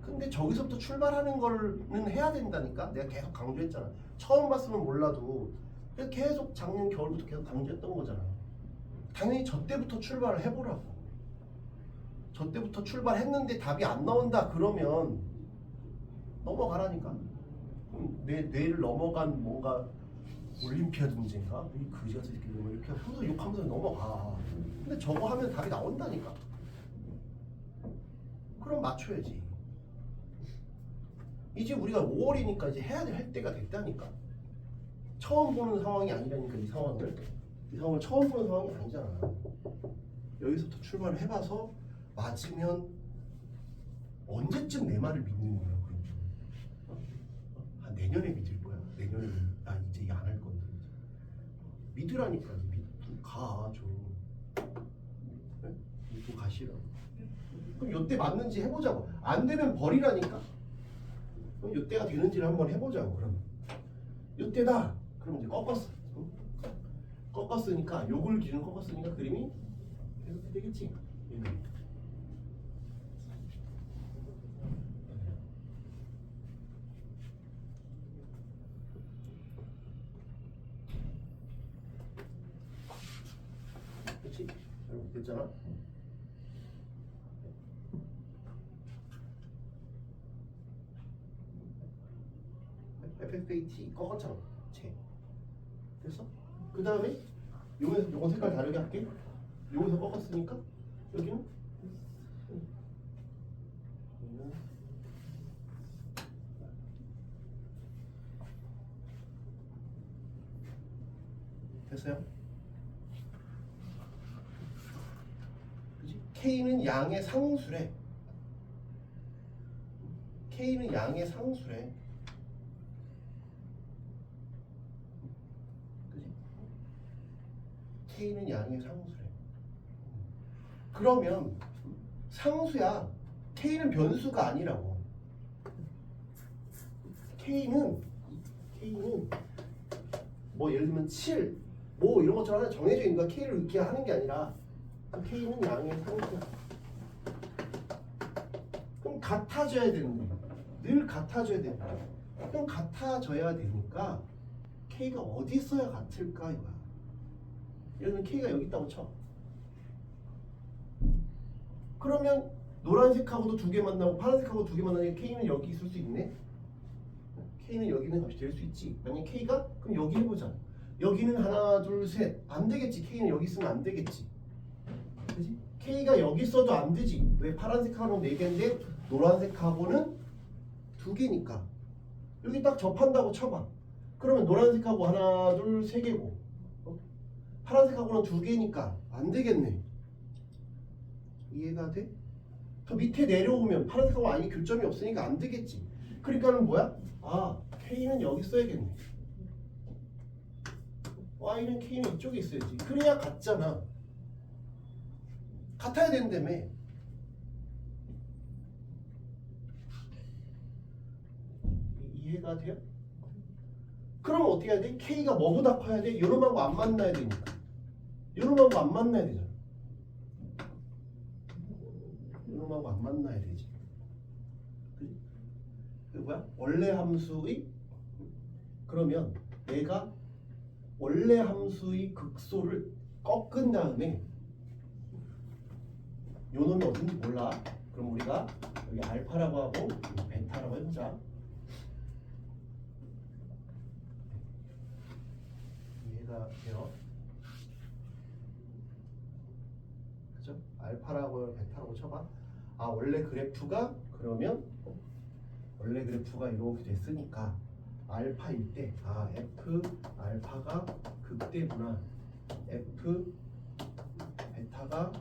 근데 저기서부터 출발하는 거는 해야 된다니까. 내가 계속 강조했잖아. 처음 봤으면 몰라도 계속 작년 겨울부터 계속 강조했던 거잖아. 당연히 저 때부터 출발을 해보라고. 저 때부터 출발했는데 답이 안 나온다 그러면 넘어가라니까. 내 뇌를 넘어간 뭔가 올림피아드 문제인가? 이 그지 같은 새끼들 이렇게 하면서 욕하면서 넘어가. 근데 저거 하면 답이 나온다니까. 그럼 맞춰야지. 이제 우리가 5월이니까 이제 해야 할 때가 됐다니까. 처음 보는 상황이 아니라니까. 이 상황을 처음 보는 상황이 아니잖아. 여기서부터 출발을 해봐서 맞으면 언제쯤 내 말을 믿는 거야? 한 내년에 믿을 거야. 내년에 나 이제 안 할 건데. 믿으라니까. 가 좀. 네? 믿고 가시라고. 그럼 요때 맞는지 해보자고. 안 되면 버리라니까. 그럼 요때가 되는지를 한번 해보자고. 그럼 요때다. 그럼 이제 꺾었어. 응? 꺾었으니까 요걸 기준으로 꺾었으니까 그림이 이렇게 되겠지. 그렇지? 됐잖아. FFAT 꺾었잖아. 됐어? 그 다음에 요거 색깔 다르게 할게. 여기서 꺾었으니까 여기는 됐어요? 그지? K는 양의 상수래. K는 양의 상수래. 그지? K는 양의 상수래. 그러면 상수야. K는 변수가 아니라고. K는 뭐 예를 들면 7, 뭐 이런 것처럼 하나 정해져 있는 거야. K를 이렇게 하는 게 아니라 K는 양의 상수야. 그럼 같아져야 되는 거야. 늘 같아져야 되는 거야. 그럼 같아져야 되니까 K가 어디 있어야 같을까 이거야. 예를 들면 K가 여기 있다고 쳐. 그러면 노란색하고도 두 개 만나고 파란색하고 두 개 만나니까 K는 여기 있을 수 있네. K는 여기 있는 값이 될 수 있지. 만약 K가 그럼 여기 해보자. 여기는 하나 둘 셋 안 되겠지. K는 여기 있으면 안 되겠지. 그지? K가 여기 있어도 안 되지. 왜? 파란색하고는 4개인데 노란색하고는 2개니까. 여기 딱 접한다고 쳐봐. 그러면 노란색하고 하나 둘 3개고 파란색하고는 2개니까 안 되겠네. 이해가 돼? 더 밑에 내려오면 파란색하고 아예 교점이 없으니까 안 되겠지. 그러니까는 뭐야? 아, K는 여기 써야겠네. Y는 K는 이쪽에 있어야지. 그래야 같잖아. 같아야 된다며. 이해가 돼요? 그럼 어떻게 해야 돼? K가 뭐보다 커야 돼? 요놈하고 안 만나야 되니까. 요놈하고 안 만나야 되잖아. 요놈하고 안 만나야 되지. 그지? 그 뭐야? 원래 함수의 그러면 내가 원래 함수의 극소를 꺾은 다음에 요놈이 어딘지 몰라. 그럼 우리가 여기 알파라고 하고 베타라고 해보자. 이해가 돼요? 그죠? 알파라고 베타라고 쳐봐. 아, 원래 그래프가 그러면 원래 그래프가 이렇게 됐으니까 알파일 때 아, F 알파가 극대구나. F 베타가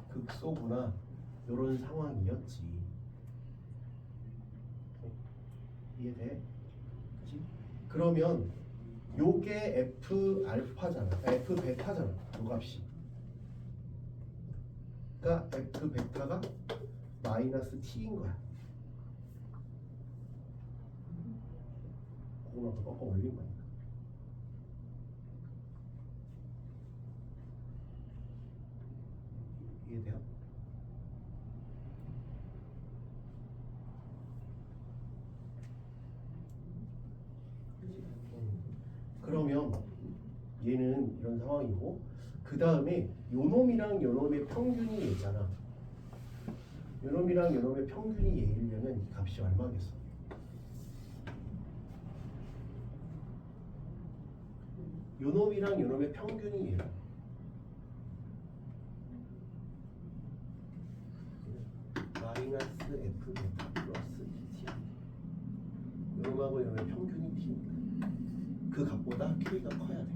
극소구나. 요런 상황이었지. 이해돼? 그치? 그러면 요게 F 알파잖아. F 베타잖아. 요 값이. 그러니까 F 베타가 마이너스 T인 거야. 그거만 더 꺾어 올린 거니까. 이해돼요? 그러면 얘는 이런 상황이고 그 다음에 요놈이랑 요놈의 평균이 얘잖아. 요놈이랑 요놈의 평균이 얘이려면 이 값이 얼마겠어? 요놈이랑 요놈의 평균이 얘야. 마이너스 F 베타 플러스 T. 요놈하고 요놈의 평균이 T니까 그 값보다 K가 커야 돼.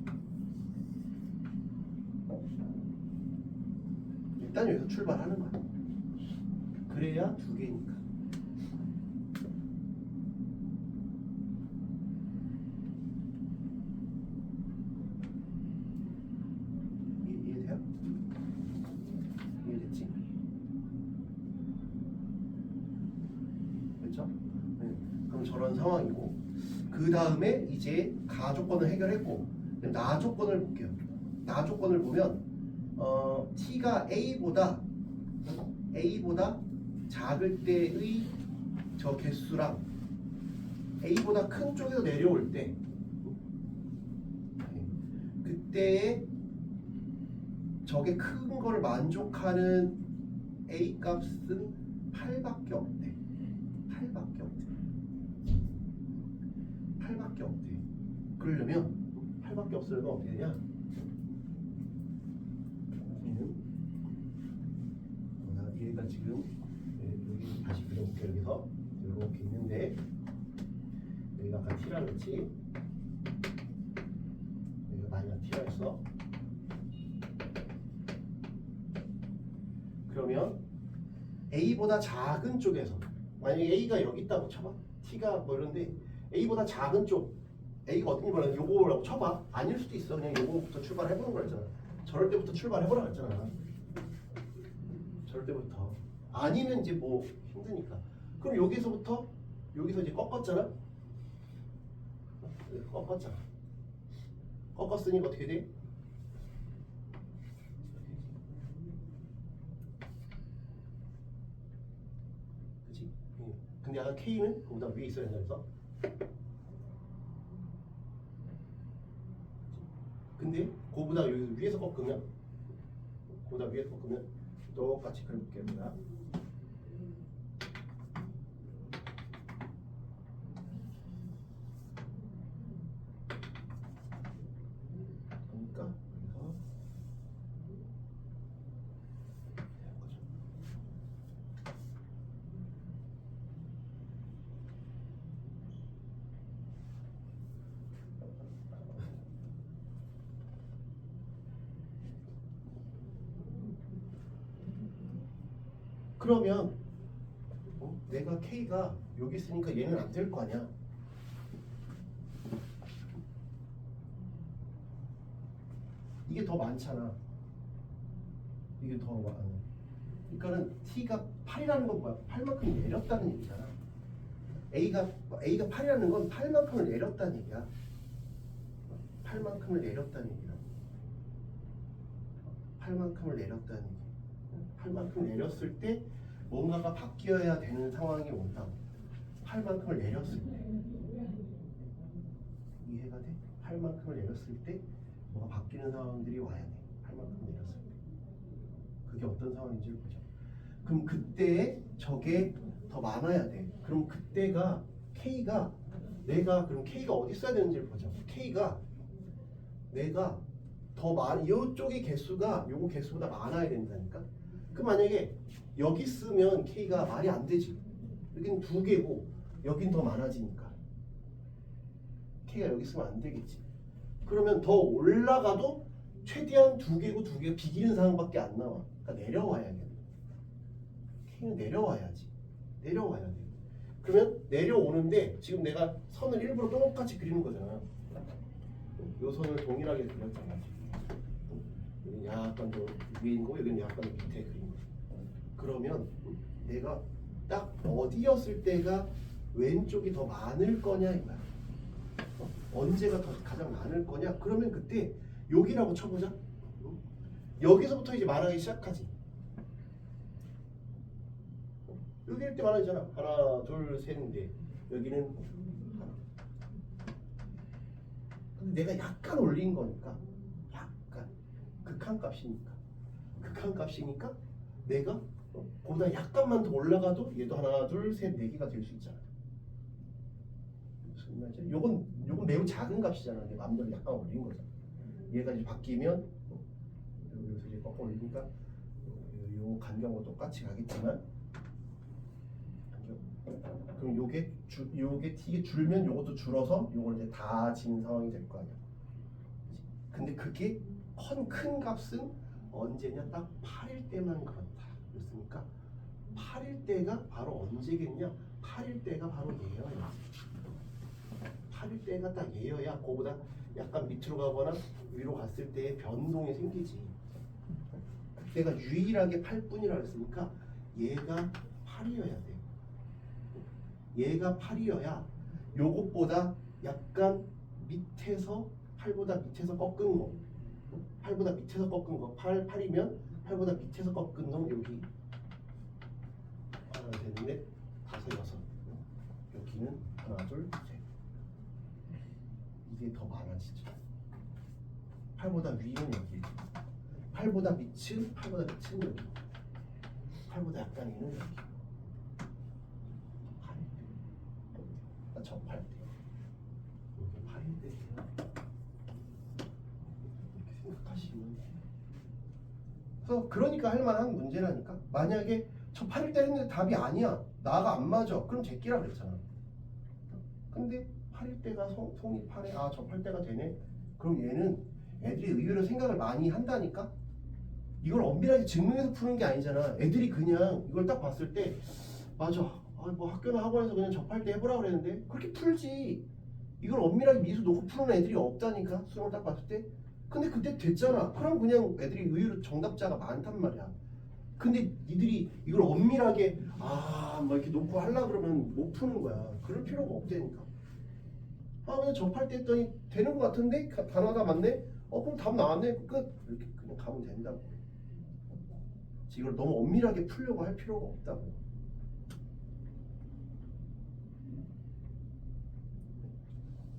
일단 여기서 출발하는 거야. 그래야 2개니까. 이해돼요? 이해됐지? 그렇죠? 네. 그럼 저런 상황이고 그 다음에 이제 가 조건을 해결했고 나 조건을 볼게요. 나 조건을 보면 T가 A보다 작을 때의 저 개수랑 A보다 큰 쪽에서 내려올 때 그때의 저게 큰 거를 만족하는 A 값은 8밖에 없대. 8밖에 없대. 그러려면 8밖에 없으려면 어떻게 되냐? 얘가 지금 여기 다시 그려볼게요. 여기서 이렇게 있는데 여기가 아까 T라 그랬지? 여기가 마이너스 T라 했어. 그러면 A보다 작은 쪽에서 만약에 A가 여기 있다고 쳐봐. T가 뭐 이런데 A보다 작은 쪽 A가 어딘지 몰라. 요거라고 쳐봐. 아닐 수도 있어. 그냥 요거부터 출발해보는 거잖아. 저럴 때부터 출발해보라 했잖아. 저럴 때부터. 아니면 이제 뭐 힘드니까. 그럼 여기서부터 여기서 이제 꺾었잖아. 꺾었잖아. 꺾었으니까 어떻게 돼? 그치? 근데 약간 K는 그보다 위에 있어야 된다 그래서. 근데 그보다 여기 위에서 꺾으면 그보다 위에서 꺾으면 똑같이 그려볼게요. 제가. 그러니까 여기서 그러면 내가 K가 여기 있으니까 얘는 안 될 거 아니야. 이게 더 많잖아. 이게 더 많아. 그러니까는 T가 8이라는 건 뭐야? 8만큼 내렸다는 얘기잖아. A가 8이라는 건 8만큼을 내렸다는 얘기야. 8만큼을 내렸다는 얘기야. 8만큼을 내렸다는 얘기. 8만큼 내렸을 때 뭔가가 바뀌어야 되는 상황이 온다고. 8만큼을 내렸을 때 이해가 돼? 8만큼을 내렸을 때 뭐가 바뀌는 상황들이 와야 돼. 8만큼 내렸을 때 그게 어떤 상황인지를 보자. 그럼 그때 저게 더 많아야 돼. 그럼 그때가 K가 그럼 K가 어디 써야 되는지를 보자. K가 내가 더 많은 이쪽의 개수가 요거 개수보다 많아야 된다니까. 그럼 만약에 여기 쓰면 K가 말이 안 되지. 여긴 2개고 여긴 더 많아지니까 K가 여기 쓰면 안 되겠지. 그러면 더 올라가도 최대한 2개고 2개가 비기는 상황밖에 안 나와. 그러니까 내려와야겠네. K는 내려와야지. 내려와야 돼. 그러면 내려오는데 지금 내가 선을 일부러 똑같이 그리는 거잖아. 요 선을 동일하게 그렸잖아. 여기 약간 더 위인 거, 여기는 약간 밑에 그린 거. 그러면 내가 딱 어디였을 때가 왼쪽이 더 많을 거냐 이거야. 언제가 더 가장 많을 거냐? 그러면 그때 여기라고 쳐보자. 여기서부터 이제 말하기 시작하지. 여기일 때 말하잖아. 하나, 둘, 셋인데 여기는 하나. 근데 내가 약간 올린 거니까, 약간 극한값이니까 내가 보다 약간만 더 올라가도 얘도 하나, 둘, 셋, 네 개가 될 수 있잖아. 무슨 말이지? 요건 매우 작은 값이잖아. 내 마음대로 약간 올린 거잖아. 얘가 이제 바뀌면 여기서 이제 꺾어 올리니까 요 간격은 똑같이 가겠지만, 그럼 요게 T게 줄면 요것도 줄어서 요걸 이제 다 지는 상황이 될 거 아니야. 그치? 근데 그게 큰 값은 언제냐? 딱 8일 때만 그렇다. 그렇습니까? 8일 때가 바로 언제겠냐? 8일 때가 바로 얘여야. 8일 때가 딱 얘여야 그거보다 약간 밑으로 가거나 위로 갔을 때의 변동이 생기지. 그때가 유일하게 8분이라고 했으니까 얘가 8이어야 돼. 얘가 8이어야 요것보다 약간 밑에서 8보다 밑에서 꺾은 거, 8보다 밑에서 꺾은 거, 8이면 8보다 밑에서 꺾은 놈 여기 하나, 둘, 셋, 다섯, 여섯. 여기는 하나, 둘, 셋. 이게 더 많아지죠. 8보다 위는 여기, 8보다 밑은 여기, 8보다 약간 위는 여기. 접할 때 여기 8일 때예요. 이렇게 생각하시면 돼요. 그래서 그러니까 할 만한 문제라니까. 만약에 저 8일 때 했는데 답이 아니야, 나가 안 맞아, 그럼 제끼라 그랬잖아. 근데 8일 때가 송이 8에 접할 때가 되네. 그럼 얘는 애들이 의외로 생각을 많이 한다니까. 이걸 엄밀하게 증명해서 푸는 게 아니잖아. 애들이 그냥 이걸 딱 봤을 때 맞아. 뭐 학교나 학원에서 그냥 접할 때 해보라 그랬는데 그렇게 풀지. 이걸 엄밀하게 미수 놓고 푸는 애들이 없다니까. 수능을 딱 봤을 때. 근데 그때 됐잖아. 그럼 그냥 애들이 의외로 정답자가 많단 말이야. 근데 니들이 이걸 엄밀하게 뭐 이렇게 놓고 하려 그러면 못 푸는 거야. 그럴 필요가 없다니까. 그냥 접할 때 했더니 되는 것 같은데 단어가 맞네. 그럼 답 나왔네. 끝. 이렇게 그냥 가면 된다고. 이걸 너무 엄밀하게 풀려고 할 필요가 없다고.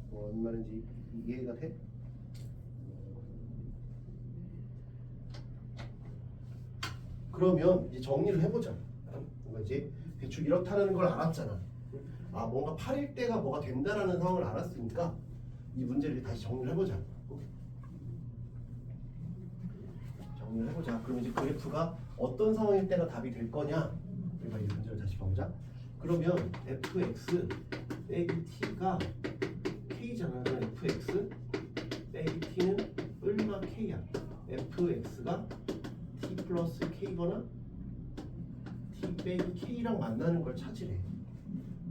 뭔 말인지 이해가 돼? 그러면 이제 정리를 해보자. 뭔가 이제 대충 이렇다는 걸 알았잖아. 뭔가 8일 때가 뭐가 된다라는 상황을 알았으니까 이 문제를 다시 정리를 해보자. 정리를 해보자. 그럼 이제 그래프가 어떤 상황일 때가 답이 될 거냐? 우리가 이 문제를 다시 봐보자. 그러면 fx 빼기 t가 k잖아. 그럼 fx 빼기 t는 얼마 k야? fx가 t 플러스 k거나 t 빼기 k랑 만나는 걸 찾으래.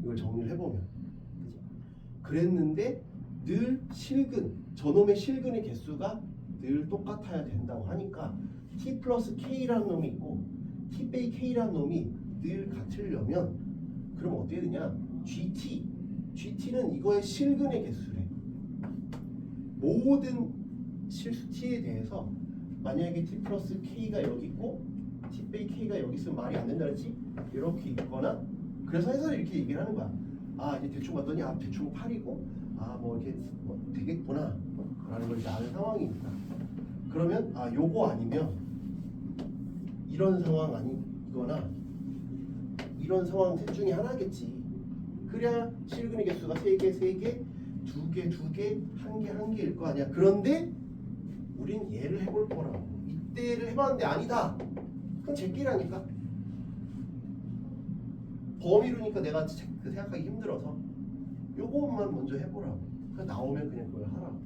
이걸 정리를 해보면. 그치? 그랬는데 늘 실근, 저놈의 실근의 개수가 늘 똑같아야 된다고 하니까 t 플러스 k라는 놈이 있고 t 빼기 k라는 놈이 늘 같으려면 그럼 어떻게 되냐? GT는 이거의 실근의 개수래. 모든 실수 t에 대해서 만약에 t 플러스 k가 여기 있고 t 빼기 k가 여기 있으면 말이 안 된다 그랬지? 이렇게 있거나 그래서 해서 이렇게 얘기를 하는 거야. 이제 대충 봤더니 대충 8이고 뭐 이렇게 되겠구나 라는 걸 이제 아는 상황이니까. 그러면 요거 아니면 이런 상황 아니거나 이런 상황 셋 중에 하나겠지. 그래야 실근의 개수가 3개, 3개, 2개, 2개, 1개, 1개일 거 아니야. 그런데 우린 얘를 해볼 거라고. 이때를 해봤는데 아니다. 그럼 제끼라니까. 범위로니까 내가 생각하기 힘들어서 요것만 먼저 해보라고. 그냥 나오면 그냥 그걸 하라고.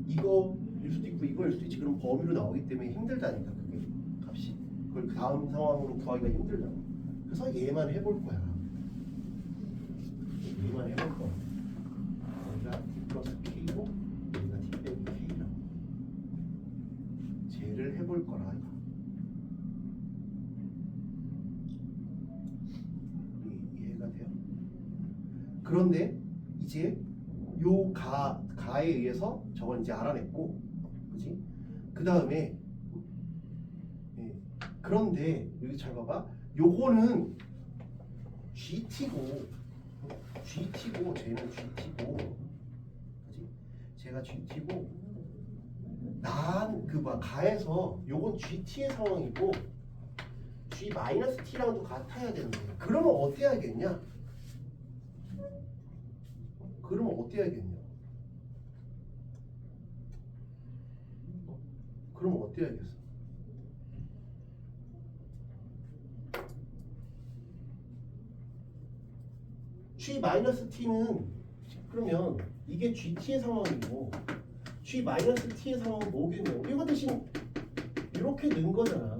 이거일 수도 있고 이거일 수도 있지. 그럼 범위로 나오기 때문에 힘들다니까 그게 값이. 그걸 그 다음 상황으로 구하기가 힘들다고. 그래서 얘만 해볼 거야. 얘만 해볼 거야. 여기가 t 플러스 k고 여기가 t 빼기 k라고. 쟤를 해볼 거라. 이해가 돼요? 그런데 이제 요 가에 의해서 저걸 이제 알아냈고, 그지? 그 다음에 그런데 여기 잘 봐봐. 요거는 GT고 쟤는 GT고, 그지? 제가 GT고 가에서 요건 GT의 상황이고 G-T랑도 같아야 되는데 그러면 어떻게 하겠냐? 그럼 어떻게 하겠어? G-T는 그러면 이게 GT의 상황이고 G-T의 상황은 뭐겠냐고. 이거 대신 이렇게 넣은 거잖아.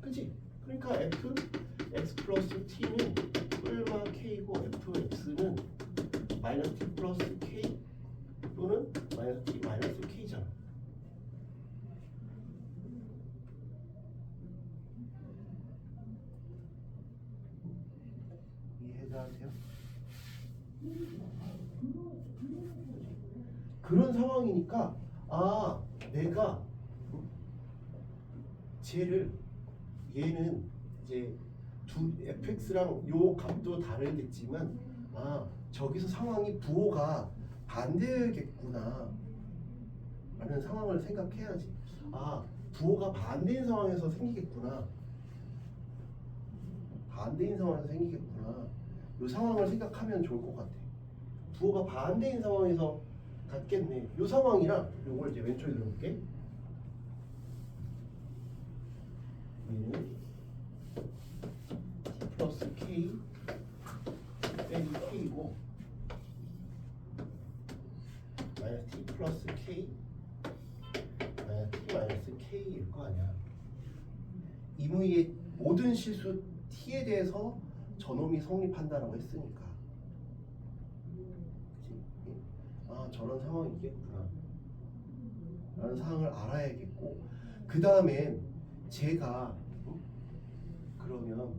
그치? 그러니까 x 플러스 t는 얼마 k고 fx는 마이너스 t 플러스 k 또는 마이너스 t 마이너스 k잖아. 이해가 돼요? 그런 상황이니까 내가 얘는 이제 fx랑 요 값도 다르겠지만 저기서 상황이 부호가 반대겠구나 라는 상황을 생각해야지. 부호가 반대인 상황에서 생기겠구나. 요 상황을 생각하면 좋을 것 같아. 부호가 반대인 상황에서 같겠네. 요 상황이랑 요걸 이제 왼쪽에 그려볼게. 얘는 t 플러스 k 빼기 k고 마이너스 t 플러스 k K일 거 아니야. 이무의 모든 실수 T에 대해서 저놈이 성립한다라고 했으니까. 그치? 아, 저런 상황이 있겠구나 라는 상황을 알아야겠고, 그 다음엔 제가 그러면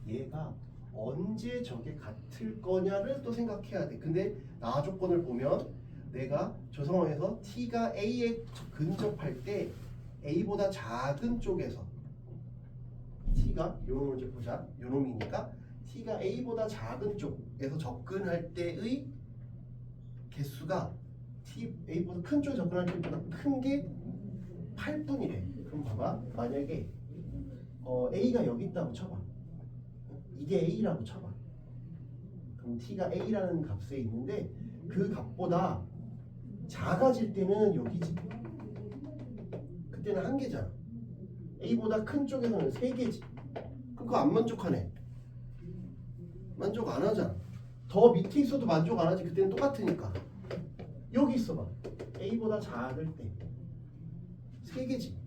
얘가 언제 저게 같을 거냐를 또 생각해야 돼. 근데 나 조건을 보면 내가 저 상황에서 T가 A에 근접할 때 A보다 작은 쪽에서 T가 요 놈을 이제 보자. 요 놈이니까 T가 A보다 작은 쪽에서 접근할 때의 개수가 A보다 큰 쪽에 접근할 때보다 큰 게 8분이래. 그럼 봐봐. 만약에 A가 여기 있다고 쳐봐. 이게 A라고 쳐봐. 그럼 T가 A라는 값에 있는데 그 값보다 작아질 때는 여기지. 그때는 한 개잖아. A보다 큰 쪽에서는 세 개지. 그럼 그거 안 만족하네. 만족 안 하잖아. 더 밑에 있어도 만족 안 하지. 그때는 똑같으니까. 여기 있어봐. A보다 작을 때 세 개지.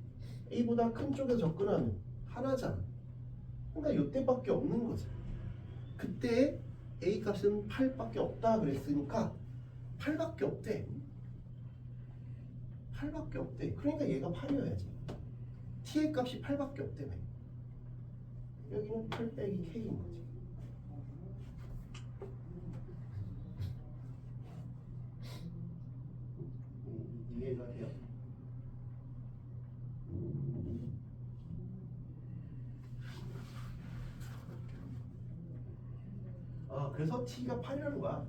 A보다 큰 쪽에 접근하면 하나잖아. 그러니까 이때밖에 없는 거지. 그때 A 값은 8밖에 없다 그랬으니까 8밖에 없대. 8밖에 없대. 그러니까 얘가 8이어야지. T의 값이 8밖에 없대며. 여기는 8 빼기 K인 거지. 이해가 돼요? 아, 그래서 T가 8이라는 거야.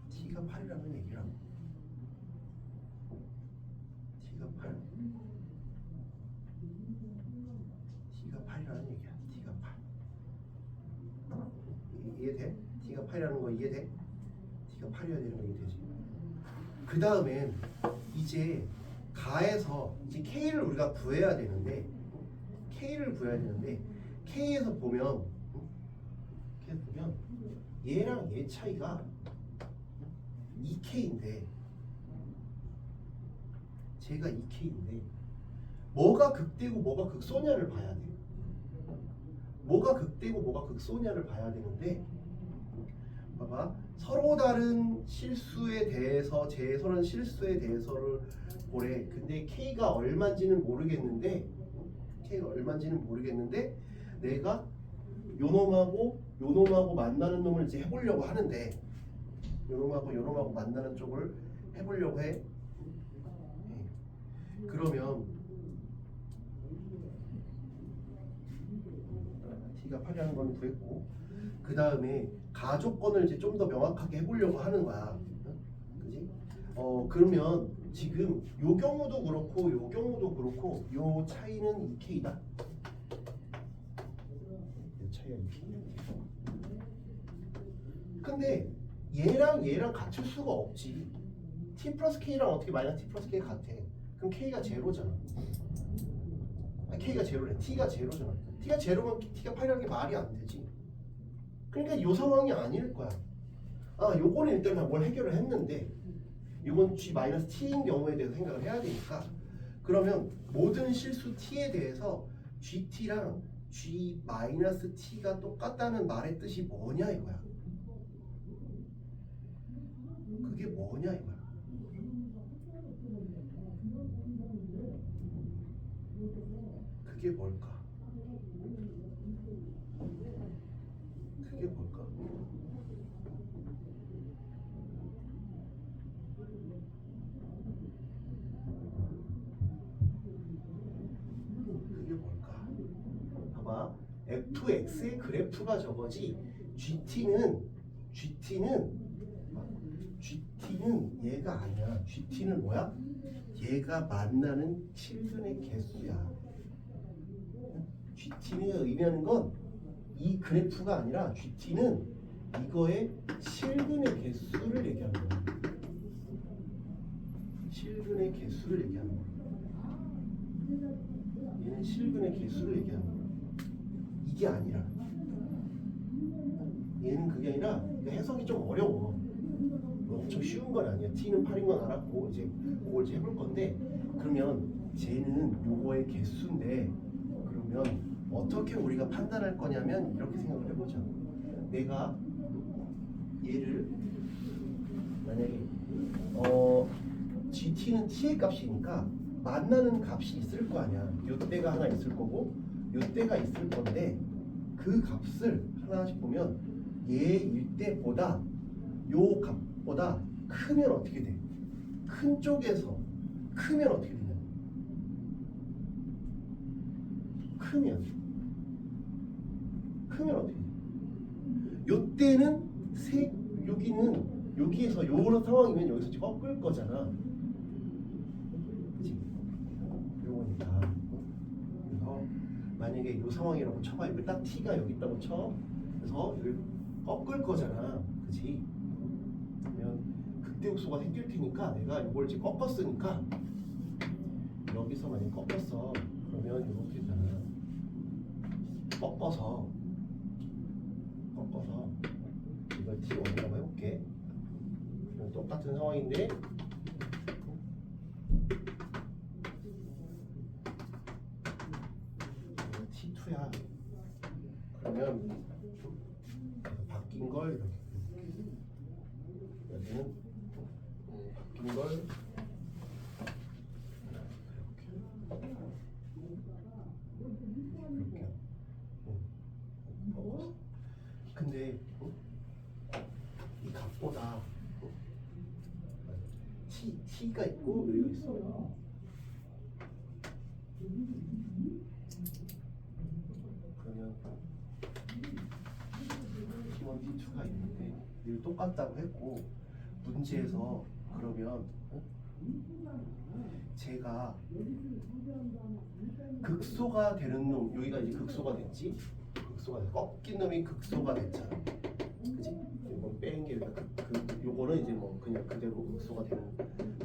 T가 8이라는 얘기라고. T가 8. T가 8이라는 얘기야. T가 8. 이해돼? T가 8이라는 거 이해돼? T가 8이어야 되는 거 이해되지? 그 다음엔 이제 가에서 이제 K를 우리가 구해야 되는데 K에서 보면 얘랑 얘 차이가 2K인데 제가 2K인데 뭐가 극대고 뭐가 극소냐를 봐야 돼. 뭐가 극대고 뭐가 극소냐를 봐야 되는데 봐봐. 서로 다른 실수에 대해서 서로 실수에 대해서를 보래. 근데 K가 얼마인지는 모르겠는데 내가 요놈하고 만나는 놈을 이제 해보려고 하는데 요놈하고 만나는 쪽을 해보려고 해. 그러면 T가 8이라는 건 구했고, 그 다음에 가조건을 이제 좀 더 명확하게 해보려고 하는 거야. 그지? 그러면 지금 요 경우도 그렇고 요 차이는 2K다. 요 차이가 2K. 근데 얘랑 같을 수가 없지. T 플러스 K랑 어떻게 마이너스 T 플러스 K 같아? 그럼 K가 제로잖아. K가 제로래. T가 제로잖아. T가 제로면 T가 8이라는 게 말이 안 되지. 그러니까 요 상황이 아닐 거야. 요거는 일단 뭘 해결을 했는데 이건 G-T인 경우에 대해서 생각을 해야 되니까, 그러면 모든 실수 T에 대해서 GT랑 G-T가 똑같다는 말의 뜻이 뭐냐 이거야. 그게 뭐냐 이거야. 그게 뭘까? 그게 뭘까? 그게 뭘까? 봐봐. F2X의 그래프가 저거지. GT는 얘가 아니야. GT는 뭐야? 얘가 만나는 실근의 개수야. GT는 의미하는 건 이 그래프가 아니라 GT는 이거의 실근의 개수를 얘기하는 거야. 실근의 개수를 얘기하는 거야. 얘는 실근의 개수를 얘기하는 거야. 이게 아니라. 얘는 그게 아니라 해석이 좀 어려워. 엄청 쉬운 틀린 건 아니야. t는 8인 건 알았고 이제 그걸 이제 해볼 건데 그러면 쟤는 요거의 개수인데 그러면 어떻게 우리가 판단할 거냐면 이렇게 생각을 해보자. 내가 얘를 만약에 GT는 t의 값이니까 만나는 값이 있을 거 아니야. 요때가 하나 있을 거고 요때가 있을 건데 그 값을 하나씩 보면 얘일 때보다 요 값보다 크면 어떻게 돼? 큰 쪽에서 크면 어떻게 되냐? 크면 어떻게 돼? 요때는 여기에서 요런 상황이면 여기서 지금 꺾을 거잖아. 그치? 요거니까. 그래서 만약에 요 상황이라고 쳐봐. 여기 딱 t가 여기 있다고 쳐. 그래서 여기 꺾을 거잖아. 그치? 그러면 극대극소가 생길 테니까 내가 이걸 지금 꺾었으니까 여기서 만약에 꺾었어. 그러면 이렇게 되잖아. 꺾어서 이걸 T1이라고 해볼게. 똑같은 상황인데 T2야. 그러면 바뀐 걸 이렇게 여기는 바뀐 걸 이렇게 근데 이 값보다 T가 있고 여기 있어. 그러면 T1, T2가 있는데 이거 똑같다고 했고 문제에서 그러면 제가 극소가 되는 놈 여기가 이제 극소가 됐지. 극소가 돼. 꺾인 놈이 극소가 됐잖아. 그치? 이건 뺀 게 요거는 이제 뭐 그냥 그대로 극소가 되는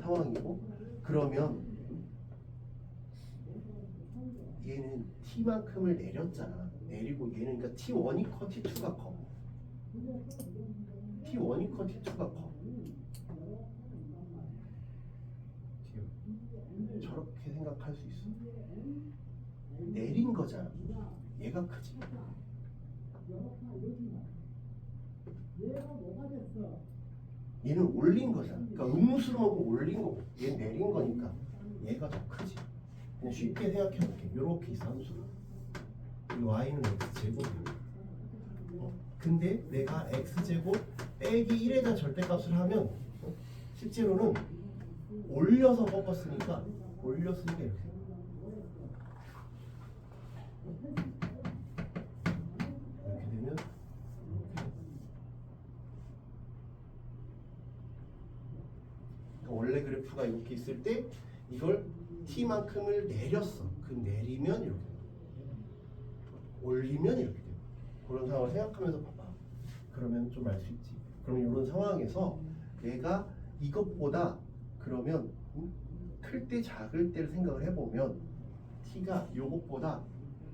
상황이고 그러면 얘는 t만큼을 내렸잖아. 내리고 얘는 그러니까 t1이 커 t2가 커. t1이 커 t2가 커. 저렇게 생각할 수 있어. 내린 거잖아. 얘가 크지. 얘는 올린 거잖아. 그러니까 음수로 먹고 올린 거고 얘는 내린 거니까 얘가 더 크지. 그냥 쉽게 생각해볼게. 요렇게 있어 함수가. 이 y는 x제곱이야. 근데 내가 x제곱 빼기 1에 대한 절대값을 하면 실제로는 올려서 꺾었으니까 이렇게 되면 원래 그래프가 이렇게 있을 때 이걸 t만큼을 내렸어. 그 내리면 이렇게 올리면 이렇게 돼요. 그런 상황을 생각하면서 봐봐. 그러면 좀 알 수 있지. 그러면 이런 상황에서 내가 이것보다 그러면 클 때 작을 때를 생각을 해보면 t가 요것보다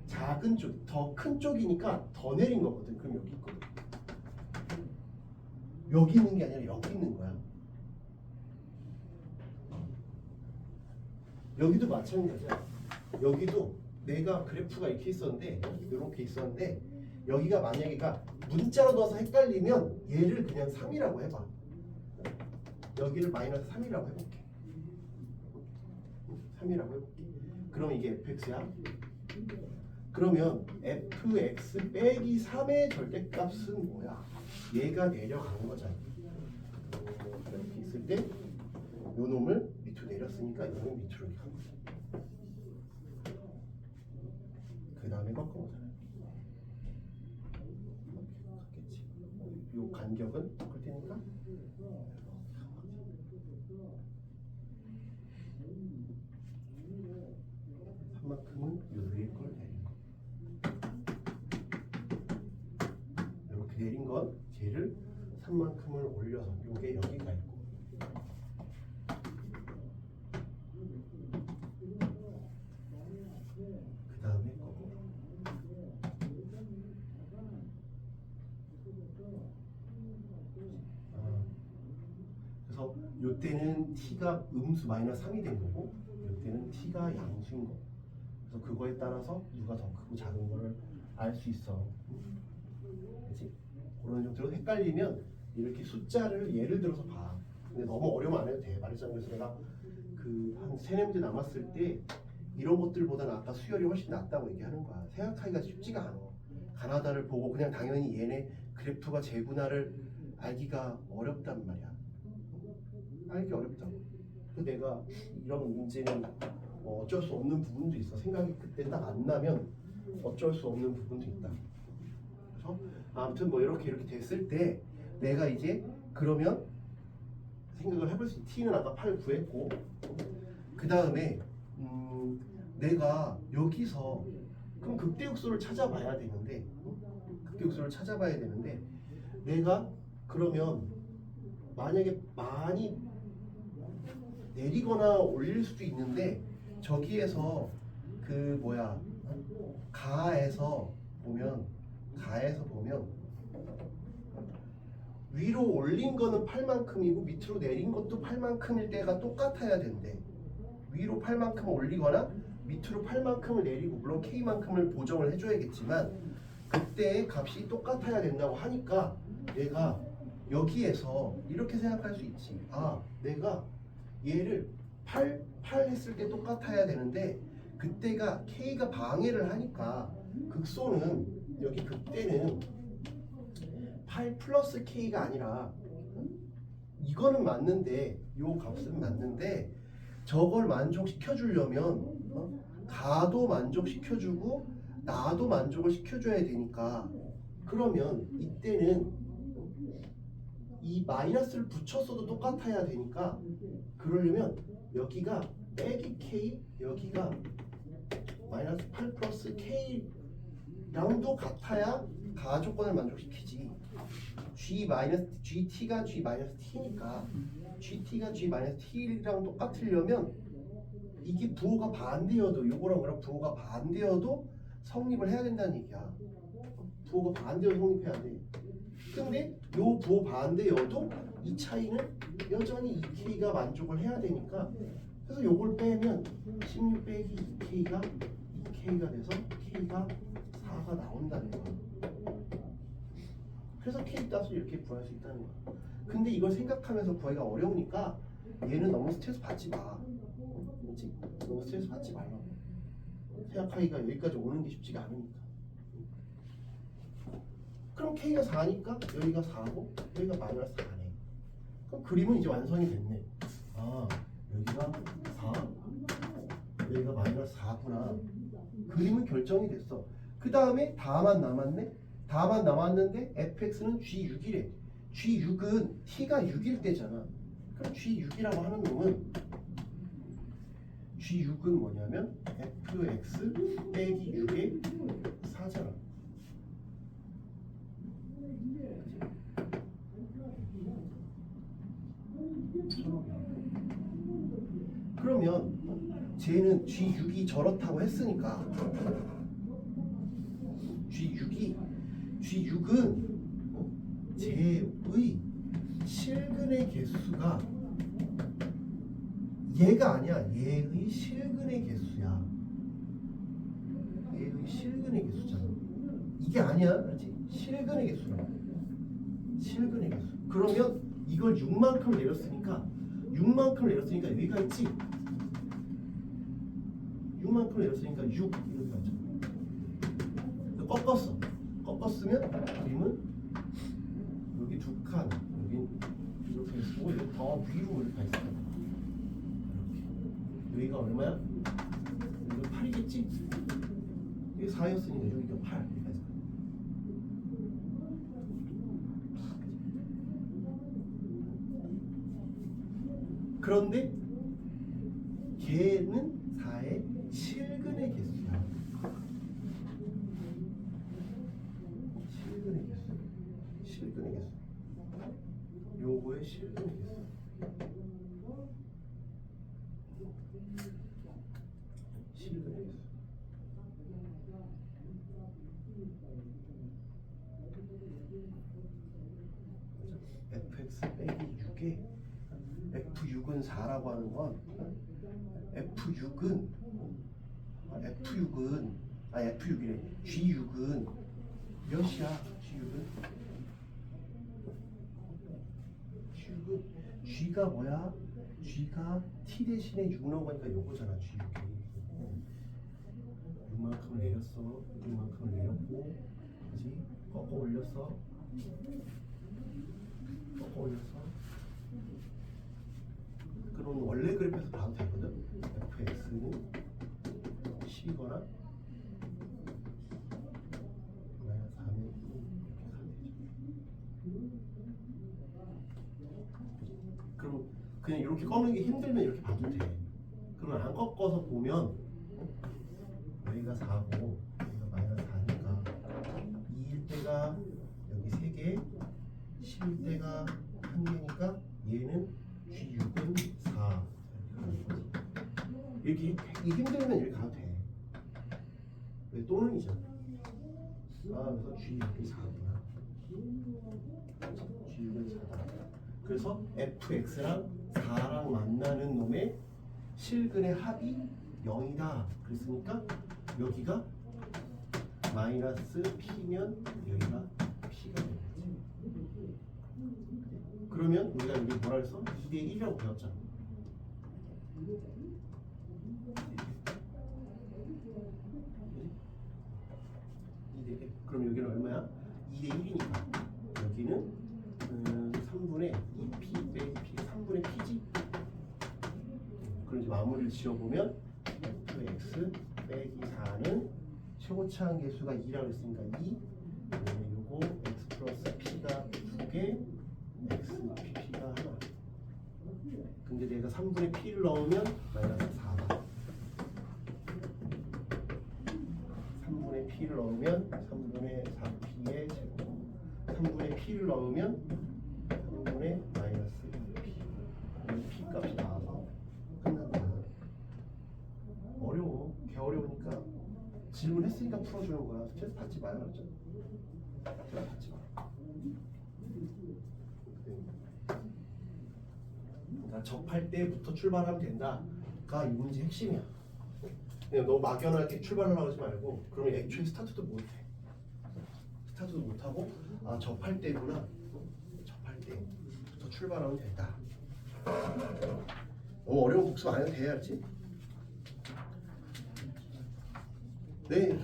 작은 쪽, 더 큰 쪽이니까 더 내린 거거든. 그럼 여기 있거든. 여기 있는 게 아니라 여기 있는 거야. 여기도 마찬가지야. 여기도 내가 그래프가 이렇게 있었는데 이렇게 있었는데 여기가 만약에 문자로 넣어서 헷갈리면 얘를 그냥 3이라고 해봐. 여기를 마이너스 3이라고 해볼게. 3이라고 해볼게. 그럼 이게 fx야. 그러면 fx 빼기 3의 절대값은 뭐야? 얘가 내려가는 거잖아. 이렇게 있을 때 요 놈을 밑으로 내렸으니까 이 놈을 밑으로 이렇게 한 거지. 그 다음에 꺾어보잖아요. 이렇게 갔겠지. 요 간격은 꺾을 테니까 만큼은 요 위에 걸 내린 거. 이렇게 내린 건 쟤를 3만큼을 올려서 요게 여기가 있고 그 다음에 거고 그래서 요때는 t가 음수 마이너스 3이 된 거고 요때는 t가 양수인 거. 그래서 그거에 따라서 누가 더 크고 작은 거를 알 수 있어. 그렇지? 그런 정도로 헷갈리면 이렇게 숫자를 예를 들어서 봐. 근데 너무 어려우면 안 해도 돼. 말했잖아. 그래서 내가 그 한 3-4문제 남았을 때 이런 것들보다는 아까 수열이 훨씬 낫다고 얘기하는 거야. 생각하기가 쉽지가 않아. 가나다를 보고 그냥 당연히 얘네 그래프가 제구나를 알기가 어렵단 말이야. 알기 어렵다고. 그래서 내가 이런 문제는 어쩔 수 없는 부분도 있어. 생각이 그때 딱 안 나면 어쩔 수 없는 부분도 있다. 그래서 아무튼 뭐 이렇게 됐을 때 내가 이제 그러면 생각을 해볼 수 있어. t는 아까 8 구했고 그 다음에 내가 여기서 그럼 극대육수를 찾아봐야 되는데 극대육수를 찾아봐야 되는데 내가 그러면 만약에 많이 내리거나 올릴 수도 있는데 저기에서 그 뭐야 가에서 보면 위로 올린 거는 8만큼이고 밑으로 내린 것도 8만큼일 때가 똑같아야 된대. 위로 8만큼 올리거나 밑으로 8만큼을 내리고 물론 K만큼을 보정을 해줘야겠지만 그때의 값이 똑같아야 된다고 하니까 내가 여기에서 이렇게 생각할 수 있지. 아, 내가 얘를 8 했을 때 똑같아야 되는데 그때가 K가 방해를 하니까 극소는 여기 극대는 8 플러스 K가 아니라 이거는 맞는데 요 값은 맞는데 저걸 만족시켜 주려면 가도 만족시켜주고 나도 만족을 시켜줘야 되니까 그러면 이때는 이 마이너스를 붙였어도 똑같아야 되니까 그러려면 여기가 빼기 K 여기가 마이너스 8 플러스 K랑도 같아야 가 조건을 만족시키지. GT가 G 마이너스 T니까 GT가 G 마이너스 T랑 똑같으려면 이게 부호가 반대여도 요거랑 그랑 부호가 반대여도 성립을 해야 된다는 얘기야. 부호가 반대여도 성립해야 돼. 근데 요 부호 반대여도 이 차이는 여전히 2K가 만족을 해야 되니까 그래서 요걸 빼면 16 빼기 2K가 2K가 돼서 K가 4가 나온다는 거야. 그래서 K 값을 이렇게 구할 수 있다는 거야. 근데 이걸 생각하면서 구하기가 어려우니까 얘는 너무 스트레스 받지 마. 그렇지? 너무 스트레스 받지 말라고. 생각하기가 여기까지 오는 게 쉽지가 않으니까. 그럼 K가 4니까 여기가 4고 여기가 마이너스 4네. 그럼 그림은 이제 완성이 됐네. 아, 여기가 4, 여기가 마이너스 4구나. 그림은 결정이 됐어. 그 다음에 다만 남았네. 다만 남았는데 fx는 g6이래. g6은 t가 6일 때잖아. 그럼 g6이라고 하는 놈은 g6은 뭐냐면 fx 빼기 6의 4잖아. 그러면 쟤는 g6이 저렇다고 했으니까 G6은 쟤의 실근의 개수가 얘가 아니야. 얘의 실근의 개수야. 얘의 실근의 개수잖아. 이게 아니야. 그렇지? 실근의 개수야. 실근의 개수. 그러면 이걸 6만큼 내렸으니까 여기가 있지? 6만큼 내렸으니까 6 이렇게 가죠. 꺾었으면 그림은 여기 두 칸, 여기 이렇게 있고 여기 더 위로 이렇게 있어. 이렇게 여기가 얼마야? 여기가 8이겠지? 이게 4였으니까 여기가 8 이렇게 있어. 그런데 걔는 4의 실근의 개수야. 실근의 개수. 요거의 실근의 개수. 실근의 개수. fx 빼기 6에 F6은 4라고 하는 건 F6은 F6이래. G6은 몇이야? G가 뭐야? G가 T 대신에 6 넣으니까 요거잖아. G6이 6만큼을 내렸어. 6만큼을 내렸고, 그지? 꺾어 올렸어. 그럼 원래 그래프에서 봐도 되거든. fx는 10이거나 마이너스 4면 이렇게 가면 되죠. 그럼 그냥 이렇게 꺾는 게 힘들면 이렇게 봐도 돼. 그러면 안 꺾어서 보면 여기가 4고 여기가 마이너스 4니까 2일 때가 여기 3개, 10일 때가 1개니까 얘는 G6은 4 이렇게 힘들면 이렇게 가도 돼. 왜 또는이잖아. 그래서 G6이 4구나. G6은 4다. 그래서 fx랑 4랑 만나는 놈의 실근의 합이 0이다. 그랬으니까 여기가 마이너스 p면 여기가 p가 되는 거지. 그러면 우리가 여기 뭐라 그랬어? 2대 1이라고 배웠잖아. 그럼 여기는 얼마야? 2대 1이니까 여기는 3분의 2p 빼기 p 3분의 p지. 그럼 이제 마무리를 지어보면 fx 빼기 4는 최고차항 계수가 2라고 했으니까 2 요거 x 플러스 p가 2개 x pp가 1. 근데 내가 3분의 p를 넣으면 마이너스 4다. 3분의 p를 넣으면 3분의 4p의 제곱 3분의 p를 넣으면 3분의 마이너스 2p p 값이 나와서 끝난다. 어려워. 개 어려우니까 질문했으니까 풀어주는 거야. 스트레스 받지 마요. 그랬죠? 스트레스 받지 마. 그러니까 접할 때부터 출발하면 된다가 이 문제 핵심이야. 그냥 너무 막연하게 출발하려고 하지 말고 그러면 애초에 스타트도 못해. 스타트도 못하고 접할 때구나. 접할 때부터 출발하면 된다. 너무 어려운 복습 안 해도 돼야지. 네.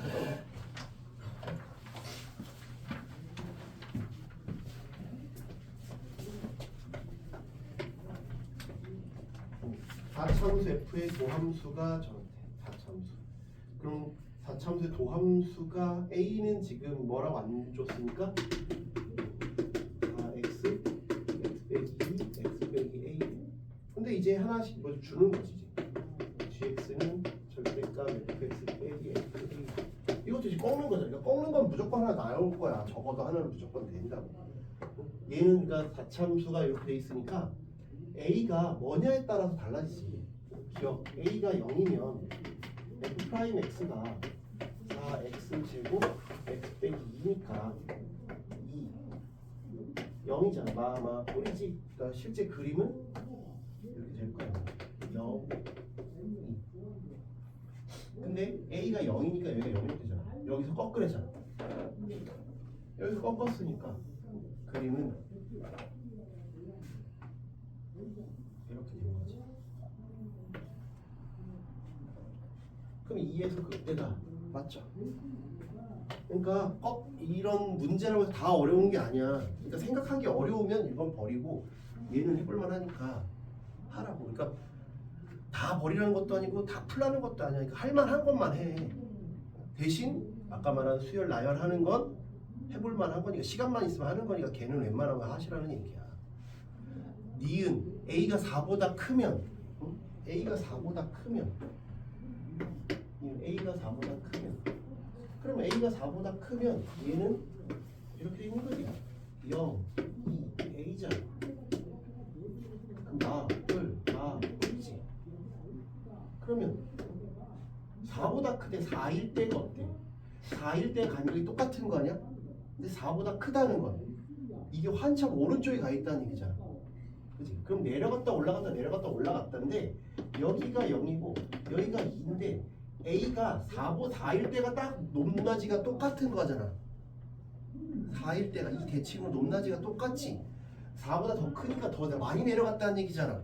4차함수 f의 도함수가 저한테 4차함수. 그럼 4차함수의 도함수가 a는 지금 뭐라고 안 줬으니까 4x x 빼기 2 x 빼기 a. 근데 이제 하나씩 뭐 주는 거지. gx는 절대값 fx 빼기 x a. 이것도 이제 꺾는 거잖아. 그러니까 꺾는 건 무조건 하나 나올 거야. 적어도 하나는 무조건 된다고. 얘는 그러니까 4차함수가 이렇게 돼 있으니까 a가 뭐냐에 따라서 달라지지. 기억. a가 0이면 f'x가 4x 제곱 x 빼기 2니까 2 0이잖아. 마마 꼴이지. 그러니까 실제 그림은 이렇게 될 거야. 0 2. 근데 a가 0이니까 여기가 0이 되잖아. 여기서 꺾으래잖아. 여기서 꺾었으니까 그림은 이렇게 된 거지. 그럼 2에서 그때다. 맞죠? 그러니까 이런 문제라고 해서 다 어려운 게 아니야. 그러니까 생각하기 어려우면 이건 버리고 얘는 해볼만 하니까 하라고. 그러니까 다 버리라는 것도 아니고 다 풀라는 것도 아니야. 그러니까 할만한 것만 해. 대신 아까 말한 수열 나열하는 건 해볼만한 거니까 시간만 있으면 하는 거니까 걔는 웬만한 거 하시라는 얘기야. 니은 a가 4보다 크면 a가 4보다 크면 a가 4보다 크면 그럼 a가 4보다 크면 얘는 이렇게 돼 있는 거지. 0, 2, a잖아. 그럼 나, 꼴이지. 그러면 4보다 크대 4일 때가 어때? 4일 때 간격이 똑같은 거 아니야? 근데 4보다 크다는 건 이게 한참 오른쪽에 가 있다는 얘기잖아. 그지? 그럼 내려갔다 올라갔다 내려갔다 올라갔다인데 여기가 0이고 여기가 2인데 A가 4일 때가 딱 높낮이가 똑같은 거잖아. 4일 때가 이 대칭으로 높낮이가 똑같이 4보다 더 크니까 더 많이 내려갔다는 얘기잖아.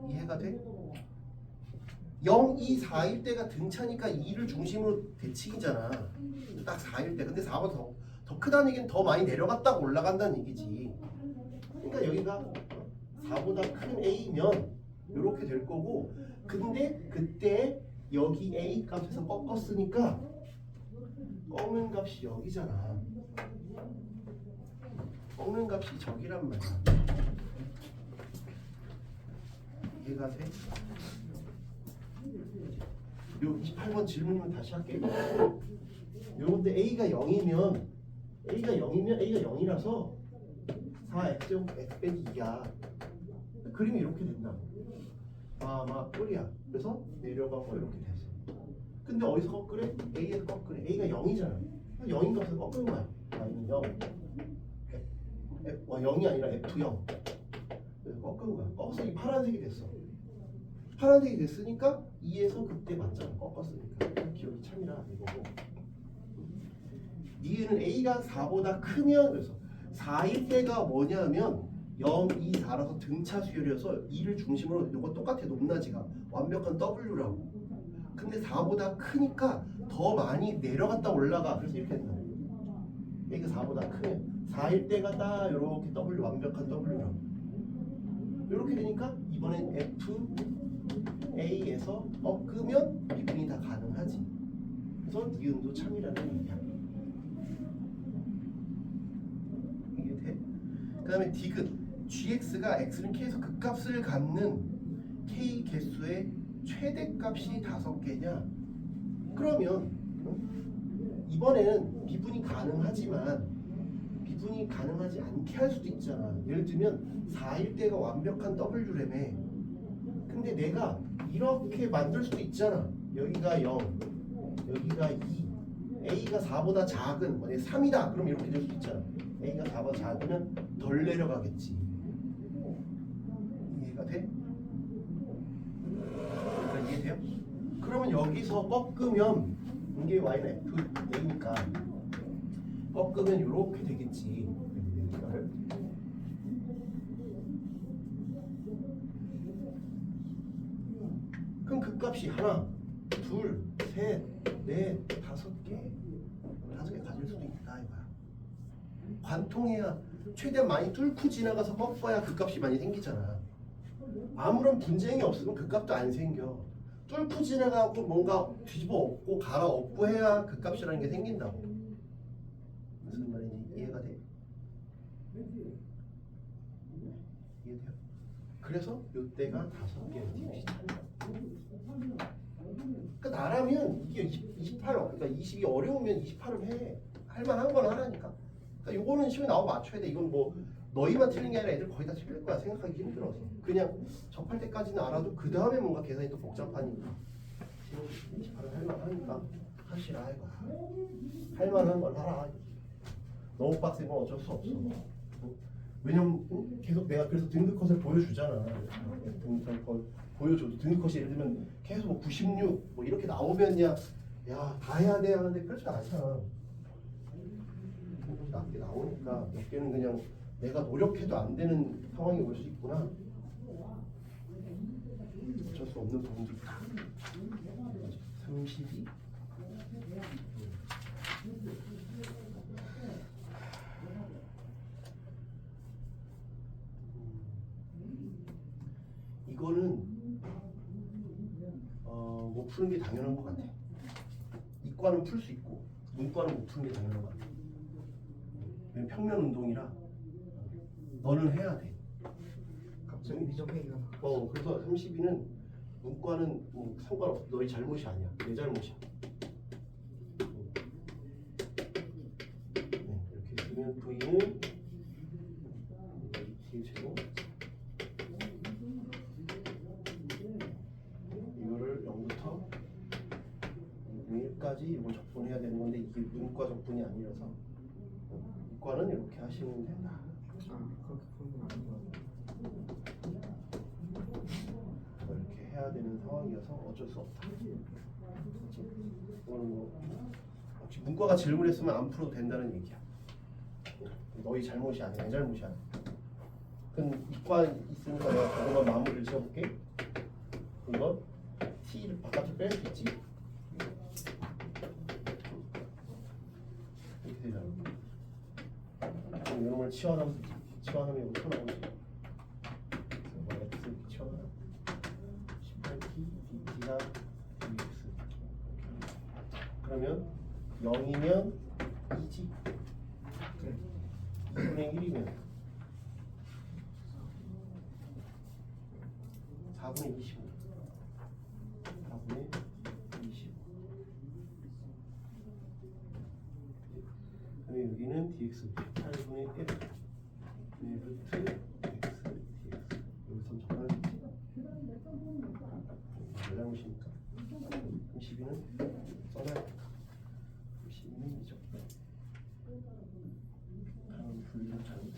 이해가 돼? 0, 2, 4일 때가 등차니까 2를 중심으로 대칭이잖아. 딱 4일 때. 근데 4보다 더 크다는 얘기는 더 많이 내려갔다고 올라간다는 얘기지. 그러니까 여기가 4보다 큰 A면 이렇게 될 거고, 근데 그때 여기 A 값에서 꺾었으니까 꺾는 값이 여기잖아. 꺾는 값이 저기란 말이야. 이해가 돼? 요 28번 질문이면 다시 할게. 요건데 A가 0이면 A가 0이라서 4x제곱 x 빼기 2야. 그림이 이렇게 된다고. 막 꼴이야. 그래서 내려가고 이렇게 됐어. 근데 어디서 꺾으래? A에서 꺾으래. A가 0이잖아. 0인 값에서 꺾은 거야. Y는 0. 0이 아니라 F0. 그래서 꺾은 거야. 꺾어서 이 파란색이 됐어. 파란색이 됐으니까 2에서 그때 맞잖아. 꺾었으니까. 기억이 참이라 이거고. 니은 A가 4보다 크면, 그래서 4일 때가 뭐냐면 0, 2, 4라서 등차 수열이어서 2를 중심으로 이거 똑같아. 높낮이가 완벽한 W라고. 근데 4보다 크니까 더 많이 내려갔다 올라가. 그래서 이렇게 된다. A가 4보다 크면 4일 때가 딱 이렇게 W, 완벽한 W라고. 이렇게 되니까 이번엔 F A에서 꺾으면 미분이 다 가능하지. 그래서 니은도 참이라는 얘기야. 이게 돼? 그 다음에 디귿. gx가 x는 k에서 극값을 갖는 k 개수의 최대값이 5개냐? 그러면 이번에는 미분이 가능하지만 미분이 가능하지 않게 할 수도 있잖아. 예를 들면 4일 때가 완벽한 W라며. 근데 내가 이렇게 만들 수도 있잖아. 여기가 0, 여기가 2, A가 4보다 작은, 만약에 3이다 그럼 이렇게 될 수도 있잖아. A가 4보다 작으면 덜 내려가겠지. 이해가 돼? 그러니까 이해돼요? 그러면 여기서 꺾으면 이게 Y는 F, A니까 꺾으면 이렇게 되겠지. 그럼 그 값이 하나, 둘, 셋, 넷, 5개, 5개 가질 수도 있다 이거야. 관통해야 최대한 많이 뚫고 지나가서 꺾어야 그 값이 많이 생기잖아. 아무런 분쟁이 없으면 그 값도 안 생겨. 뚫고 지나가고 뭔가 뒤집어 엎고 갈아 엎고 해야 그 값이라는 게 생긴다고. 무슨 말인지 이해가 돼? 이해돼요? 그래서 이때가 5개의 디귿이 찬다. 그러니까 나라면 이게 28, 그러니까 20이 어려우면 28을 해. 할만한 건 하라니까. 그러니까 요거는 시험에 나오면 맞춰야 돼. 이건 뭐 너희만 틀린 게 아니라 애들 거의 다 틀릴 거야. 생각하기 힘들어서. 그냥 접할 때까지는 알아도 그 다음에 뭔가 계산이 또 복잡하니까. 지금 28을 할만하니까 하시라 이거야. 할만한 걸 하라. 너무 빡센 건 어쩔 수 없어. 왜냐면 계속 내가 그래서 등급컷을 보여주잖아. 등급컷 보여줘도 등급컷이 예를 들면 계속 뭐 96 뭐 이렇게 나오면야 다 해야 돼 하는데 그렇지 않잖아. 등급이 낮게 나오니까 몇 개는 그냥 내가 노력해도 안 되는 상황이 올 수 있구나. 어쩔 수 없는 부분도 있다. 32. 이거는 못 푸는 게 당연한 것 같아. 이과는 풀 수 있고 문과는 못 푸는 게 당연한 것 같아. 왜냐면 평면 운동이라 너는 해야 돼. 갑자기 미적행위가 나. 그래서 32는 문과는 상관없어. 너희 잘못이 아니야. 내 잘못이야. 이렇게 있으면 V는 T제곱 이거를 0부터 1까지 이걸 적분해야 되는 건데 이게 문과 적분이 아니라서 이과는 이렇게 하시면 된다. 그렇게 푸는 건 아닌 것 같아. 해야 되는 상황이어서 어쩔 수 없다. 그렇지? 이거는 뭐 문과가 질문했으면 안 풀어도 된다는 얘기야. 너희 잘못이 아니야, 내 잘못이 아니야. 그럼 이과 있으니까 내가 그거만 마무리를 지어볼게. 이건 t를 바깥으로 뺄 수 있지. 이렇게 되잖아. 그럼 이놈을 치환하면 치환하면 이거 나오지. 그래서 x 치환하면 18t dt가 dx. 그러면 0이면 2지. 2분의 1이면 4분의 25. 4분의 25. 그럼 여기는 dx 8분의 1. 루트 x dx. 여기서 적어놔야지. 몇 잘못이니까. 12는 써놔야겠다. 12는 이죠. 다음 분리는 잘못.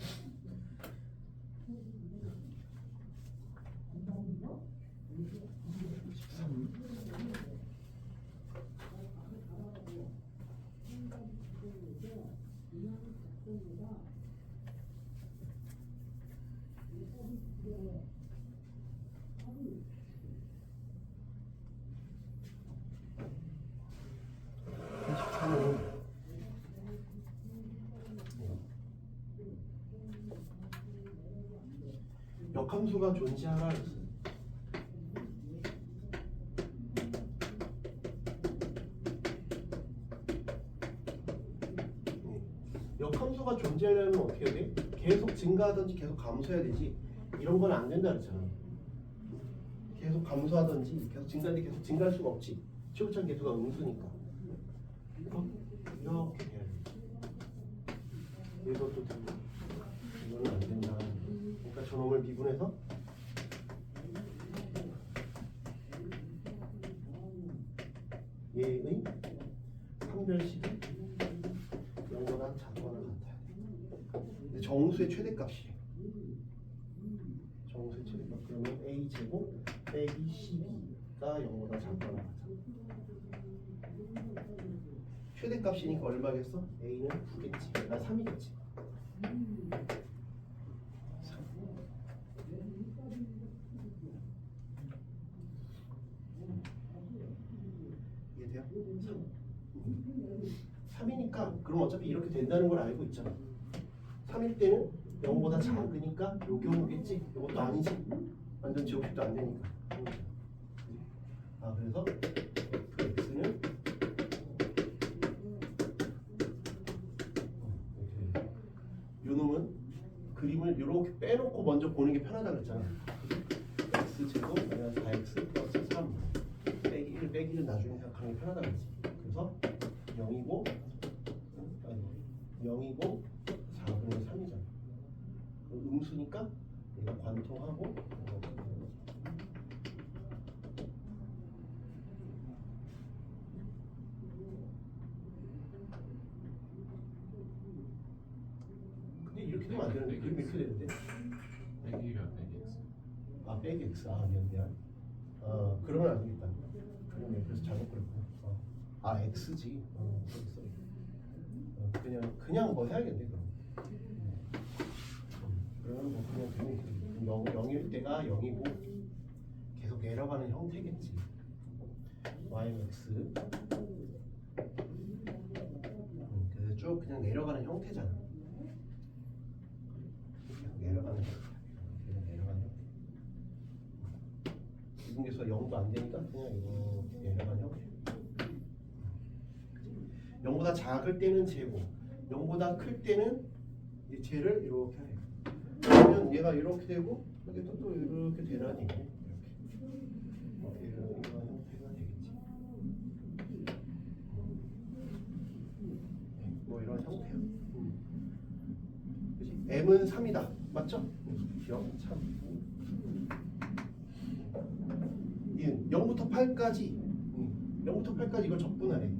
역함수가 존재하라 했어요. 역함수가 존재하려면 어떻게 해야 돼? 계속 증가하든지 계속 감소해야 되지. 이런 건 안 된다 그랬잖아. 계속 감소하든지 계속 증가하든지 계속 증가할 수가 없지. 최고점 계수가 음수니까. 이렇게 해야 돼. 이것도 되고 이거는 안 된다. 그러니까 저놈을 미분해서 얘의 판별식이 0보다 작거나 같아야 돼. 근데 정수의 최대값이에요. 정수의 최대값. 그러면 a 제곱 빼기 12가 0보다 작거나 같아. 최대값이니까 얼마겠어? a는 9겠지. 나 3이겠지. 3. 이해돼요? 3. 3이니까 그럼 어차피 이렇게 된다는 걸 알고 있잖아. 3일 때는 0보다 작으니까 요 경우겠지. 이것도 아니지. 완전 제곱식도 안 되니까. 아 그래서 x는 요 놈은 그림을 이렇게 빼놓고 먼저 보는 게 편하다 그랬잖아. x제곱 마이너스 4x 플러스 3 빼기 1 빼기 1은 나중에 생각하는 게 편하다 그랬지. 그래서 0이고 0이고 4분의 3이잖아. 음수니까 얘가 관통하고 근데 이렇게 되면 안 되는데 그림 이렇게 되는데 빼기 1이랑 빼기 x. 아 빼기 x 미안 그러면 안 되겠다. 그러면 그래서 잘못 그렸구나. x지. 그냥 뭐 해야겠네 그럼. 그러면 뭐 그냥 되네. 0일 때가 0이고 계속 내려가는 형태겠지. yx 그래서 쭉 그냥 내려가는 형태잖아. 그냥 내려가는 형태. 그냥 내려가는 형태. 이분계수가 0도 안 되니까 그냥 이거 내려가는 형태. 0보다 작을 때는 제곱, 0보다 클 때는 이 쟤를 이렇게 해. 그러면 얘가 이렇게 되고 여기 또 이렇게 되라니. 이렇게 이런 형태가 되겠지. 뭐 이런 형태야. 그렇지? m은 3이다. 맞죠? 기억 참. 0부터 8까지 0부터 8까지 이걸 적분하래.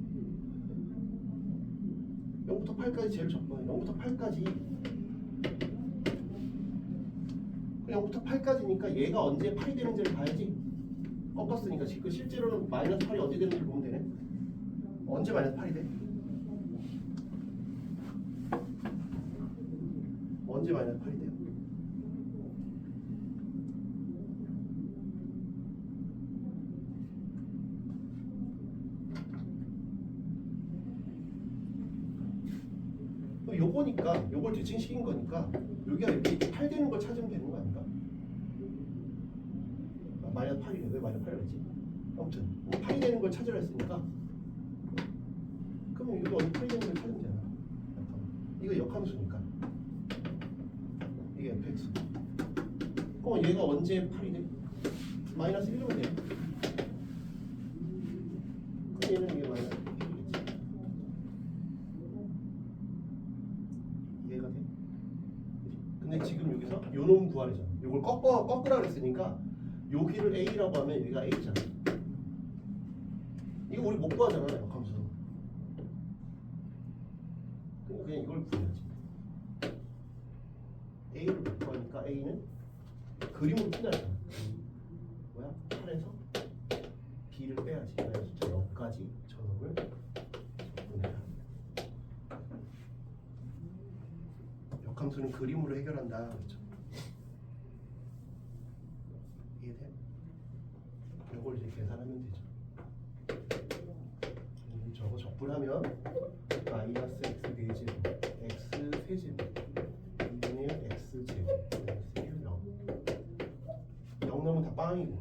0부터 8까지 제일 적분해. 0부터 8까지 0부터 8까지니까 얘가 언제 8이 되는지를 봐야지. 꺾었으니까 지금 실제로는 마이너스 8이 어디 되는지 보면 되네. 언제 마이너스 8이 돼? 언제 마이너스 8이 돼요? 요거니까 요걸 대칭시킨 거니까 여기가 이렇게 8 되는 걸 찾으면 되는 거 아닌가? 마이너스 8이래. 왜 마이너스 8이라 했지? 아무튼 8이 되는 걸 찾으라 했으니까 그럼 여기 어디 8이 되는 걸 찾으면 되나? 이거 역함수니까 이게 fx. 얘가 언제 8이 돼? 마이너스 1이면 돼. 그럼 얘는 이게 마이너스 1이겠지. 이해가 돼? 근데 지금 여기서 요 놈 구하래잖아. 요걸 꺾으라 그랬으니까 여기를 a라고 하면 여기가 a잖아. 이거 우리 못 구하잖아, 역함수. 그냥 이걸 구해야지. a를 못 구하니까 a는 그림으로 끝나잖아. 뭐야? 8에서 b를 빼야지. 그래서 숫자 0까지 저놈을 보내라. 역함수는 그림으로 해결한다. 그렇죠? 이해돼? 이걸 이제 계산하면 되죠. 저거 적분하면 마이너스 x 4제곱 x 세제곱 2분의 1 x 제곱 마이너스 1 0. 0 넣으면 다 빵이고.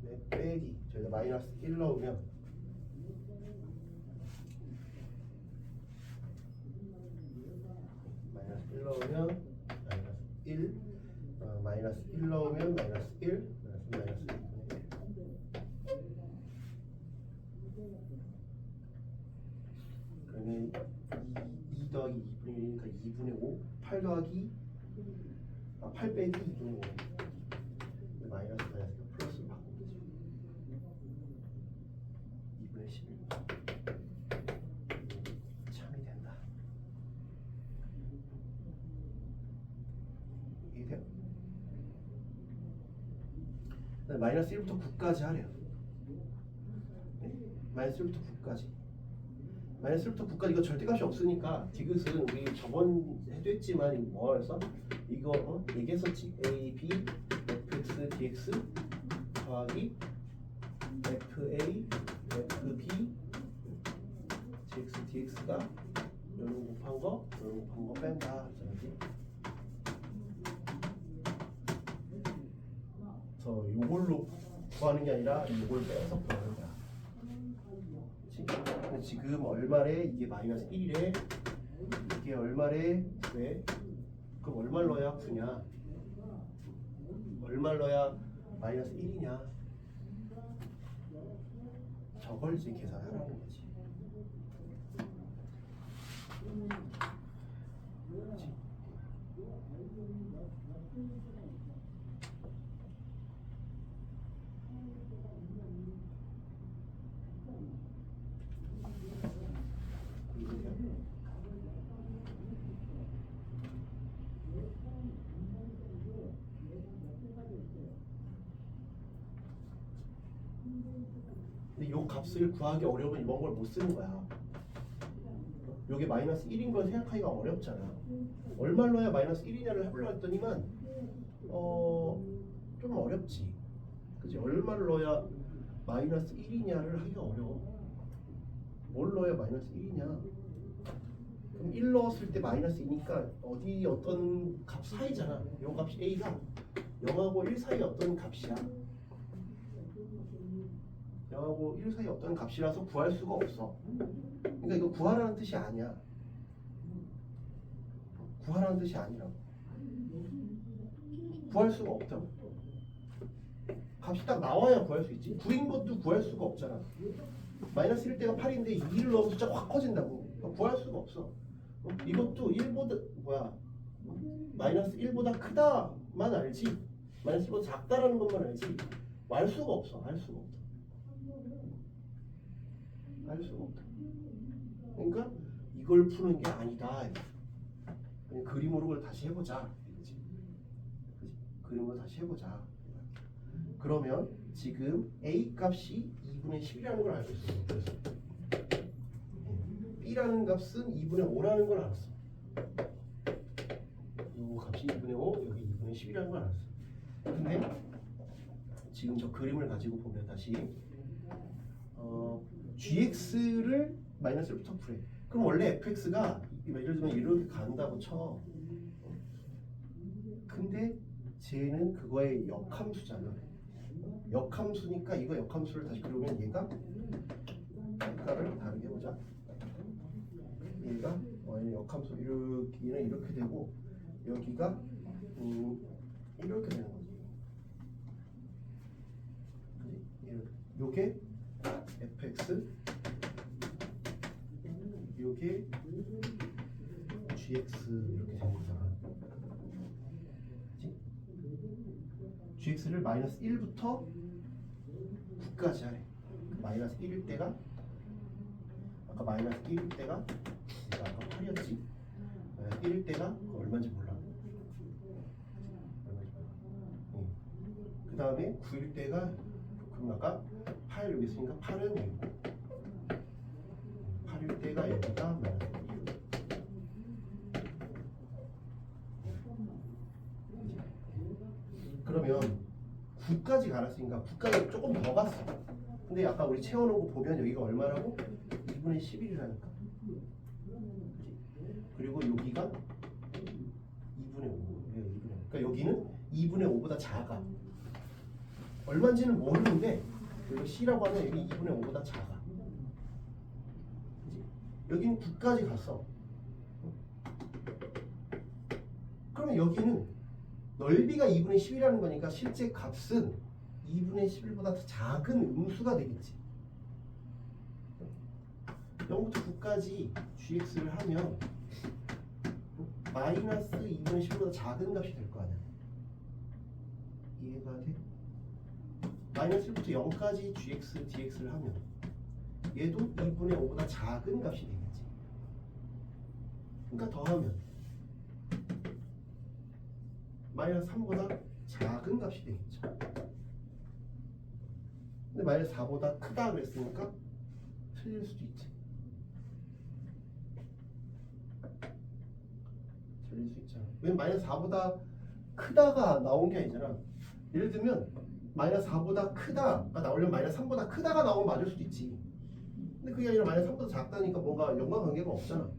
네, 빼기 저희가 마이너스 1 넣으면 마이너스 1 넣으면 마이너스 1 마이너스 1 넣으면 마이너스 1 마이너스 2분의 1. 그러면 2 더하기 2분의 1이니까 2분의 5 8 더하기 8 빼기 2분의 5 마이너스 플러스로 바꾸면 되죠. 2분의 11 참이 된다. 이해돼요? 마이너스 1부터 9까지 하래요. 네? 마이너스 1부터 9까지. 마이너스 1부터 9까지 이거 절대값이 없으니까 디귿은 우리 저번 해도 했지만 뭐라서 이거 얘기했었지. a, b, fx, dx 더하기 fa, fb, gx, dx가 요런 곱한 거, 요런 곱한 거 뺀다. 그러지? 그래서 요걸로 구하는 게 아니라 요걸 빼서 구하는 거야. 근데 지금 얼마래? 이게 마이너스 1이래. 이게 얼마래? 왜? 그럼 얼마를 넣어야 9냐? 얼마를 넣어야 마이너스 1이냐? 저걸 이제 계산하라는 거지. 그렇지? 근데 요 값을 구하기 어려우면 이번 걸 못 쓰는 거야. 요게 마이너스 1인 걸 생각하기가 어렵잖아. 얼마를 넣어야 마이너스 1이냐를 해보려고 했더니만 좀 어렵지. 그치? 얼마를 넣어야 마이너스 1이냐를 하기가 어려워. 뭘 넣어야 마이너스 1이냐? 그럼 1 넣었을 때 마이너스 2니까 어떤 값 사이잖아. 요 값이 a가 0하고 1 사이 어떤 값이야. 0하고 1 사이 어떤 값이라서 구할 수가 없어. 그러니까 이거 구하라는 뜻이 아니야. 구하라는 뜻이 아니라고. 구할 수가 없다고. 값이 딱 나와야 구할 수 있지. 9인 것도 구할 수가 없잖아. 마이너스 1 때가 8인데 2를 넣으면 숫자가 확 커진다고. 구할 수가 없어. 이것도 1보다 마이너스 1보다 크다만 알지. 마이너스 1보다 작다라는 것만 알지. 알 수가 없어. 알 수가 없다. 알 수가 없다. 그러니까 이걸 푸는 게 아니다. 그냥 그림으로 그걸 다시 해보자. 그치? 그림으로 다시 해보자. 그러면 지금 A 값이 2분의 10이라는 걸 알고 있어요. 그래서 B라는 값은 2분의 5라는 걸 알았어. 이 값이 2분의 5, 여기 2분의 10이라는 걸 알았어. 근데 지금 저 그림을 가지고 보면 다시 gx를 마이너스 1부터 풀해. 그럼 원래 fx가 예를 들면 이렇게 간다고 쳐. 근데 쟤는 그거의 역함수잖아. 역함수니까 이거 역함수를 다시 그려면 얘가 색깔을 다르게 해보자. 얘가 역함수 이렇게 얘는 이렇게 되고 여기가 이렇게 되는 거지. 요게 fx, 요게 gx 이렇게 되는 거잖아. 그치? gx를 마이너스 1부터 9까지 하래. 마이너스 1일 때가 아까 마이너스 1일 때가 아까 8이었지. 1일 때가 얼마인지 몰라. 그 다음에 9일 때가 그럼 아까 8 여기 있으니까 8은 여기고 8일 때가 여기가 마이너스 1. 그러면 9까지 갈았으니까 9까지 조금 더 갔어. 근데 아까 우리 채워놓은 거 보면 여기가 얼마라고? 2분의 11이라니까. 그리고 여기가 2분의 5. 그러니까 여기는 2분의 5보다 작아. 얼마인지는 모르는데 여기 C라고 하면 여기 2분의 5보다 작아. 그치? 여기는 9까지 갔어. 그러면 여기는 넓이가 2분의 10이라는 거니까 실제 값은 2분의 11보다 더 작은 음수가 되겠지. 0부터 9까지 gx를 하면 마이너스 2분의 10보다 작은 값이 될 거 아니야. 이해가 돼? 마이너스 1부터 0까지 gx, dx를 하면 얘도 2분의 5보다 작은 값이 되겠지. 그러니까 더하면 마이너스 3보다 작은 값이 되겠죠. 근데 마이너스 4보다 크다 그랬으니까 틀릴 수도 있지. 틀릴 수 있잖아. 왜냐면 마이너스 4보다 크다가 나온 게 아니잖아. 예를 들면 마이너스 4보다 크다가 나오려면 마이너스 3보다 크다가 나오면 맞을 수도 있지. 근데 그게 아니라 마이너스 3보다 작다니까 뭔가 연관관계가 없잖아.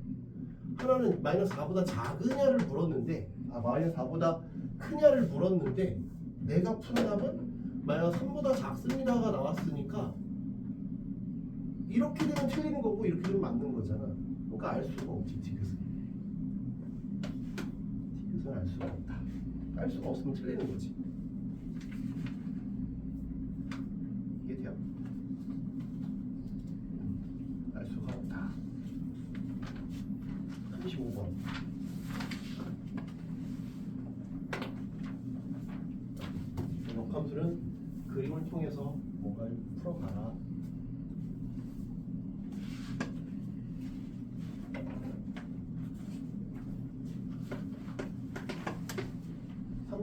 하나는 마이너스 4보다 작으냐를 물었는데 마이너스 4보다 크냐를 물었는데 내가 푼 답은 마이너스 3보다 작습니다가 나왔으니까 이렇게 되면 틀리는 거고 이렇게 되면 맞는 거잖아. 그러니까 알 수가 없지. 디귿은 알 수가 없다. 알 수가 없으면 틀리는 거지. 이게 돼요? 알 수가 없다. 35번. 역함수는 그림을 통해서 뭔가를 풀어가라.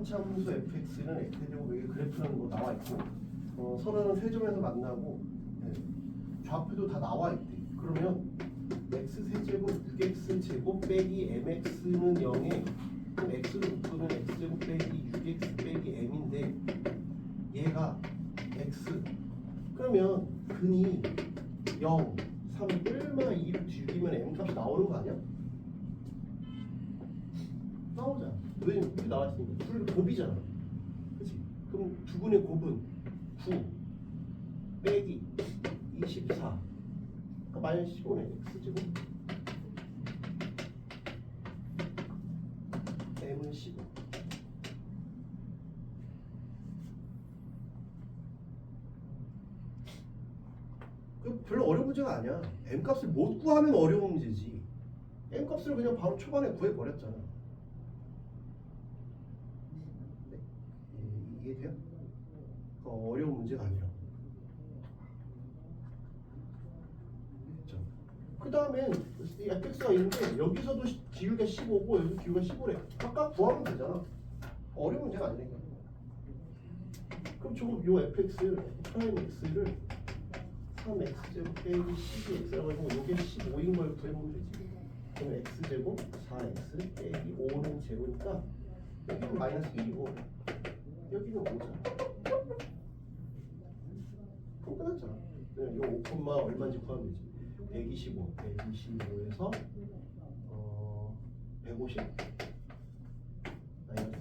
함수 fx는 x제곱 여기 그래프는 뭐 나와 있고 선언은 세점에서 만나고 좌표도 다 나와 있대. 그러면 x 세제곱 6x 제곱 빼기 mx는 0에 그럼 x로 묶으면 x제곱 빼기 6x 빼기 m인데 얘가 x 그러면 근이 0, 3, 1마 2를 죽이면 m 값이 나오는 거 아니야? 나오잖아. 왜 이렇게 나왔으니까 둘 곱이잖아. 그치? 그럼 두 분의 곱은 9 빼기 24 그러니까 마이너스 15네. x제곱 m은 15 별로 어려운 문제가 아니야. m 값을 못 구하면 어려운 문제지. m 값을 그냥 바로 초반에 구해버렸잖아. 이해돼요? 어려운 문제가 아니라. 그 다음에 fx가 있는데 여기서도 기울기가 15고 여기 기울기가 15래. 아까 구하면 되잖아. 어려운 문제가 아니니까. 그럼 조금 요 fx 프라임 x를 3x제곱 빼기 12x라고 해서 요게 15인 걸 구해보면 되지. 그럼 x제곱 4x 빼기 5는 제곱이니까 여기는 마이너스 1이고 여기는 5잖아. 그럼 끝났잖아. 그냥 요 5, 얼마인지 구하면 되지. 125에서 150 마이너스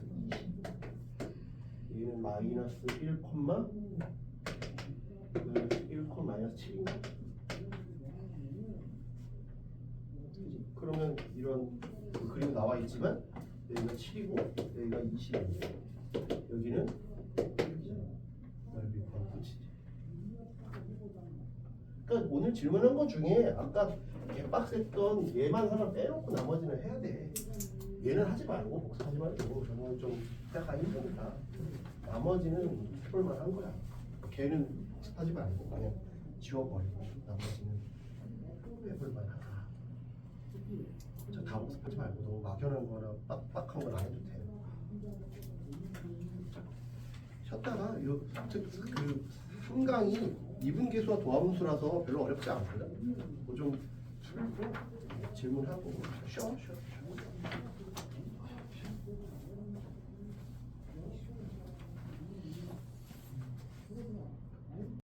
20 얘는 마이너스 1, 마이너스 7인가? 그치? 그러면 이런 그 그림 나와 있지만 여기가 7이고 여기가 20이고 여기는 6이잖아. 넓이 구하면 끝이지. 그러니까 오늘 질문한 것 중에 아까 개빡셌던 얘만 하나 빼놓고 나머지는 해야 돼. 얘는 하지 말고 복습하지 말고 저는 좀 생각하기 힘드니까 나머지는 해볼만 한 거야. 걔는 하지 말고 그냥 지워버리고 나머지는 해볼만 하다. 다 복습하지 말고 너무 막연한 거나 빡빡한 건 안 해도 돼. 쉬었다가 그 3강이 이분계수와 도함수라서 별로 어렵지 않거든. 뭐좀 풀고 질문하고 쉬어.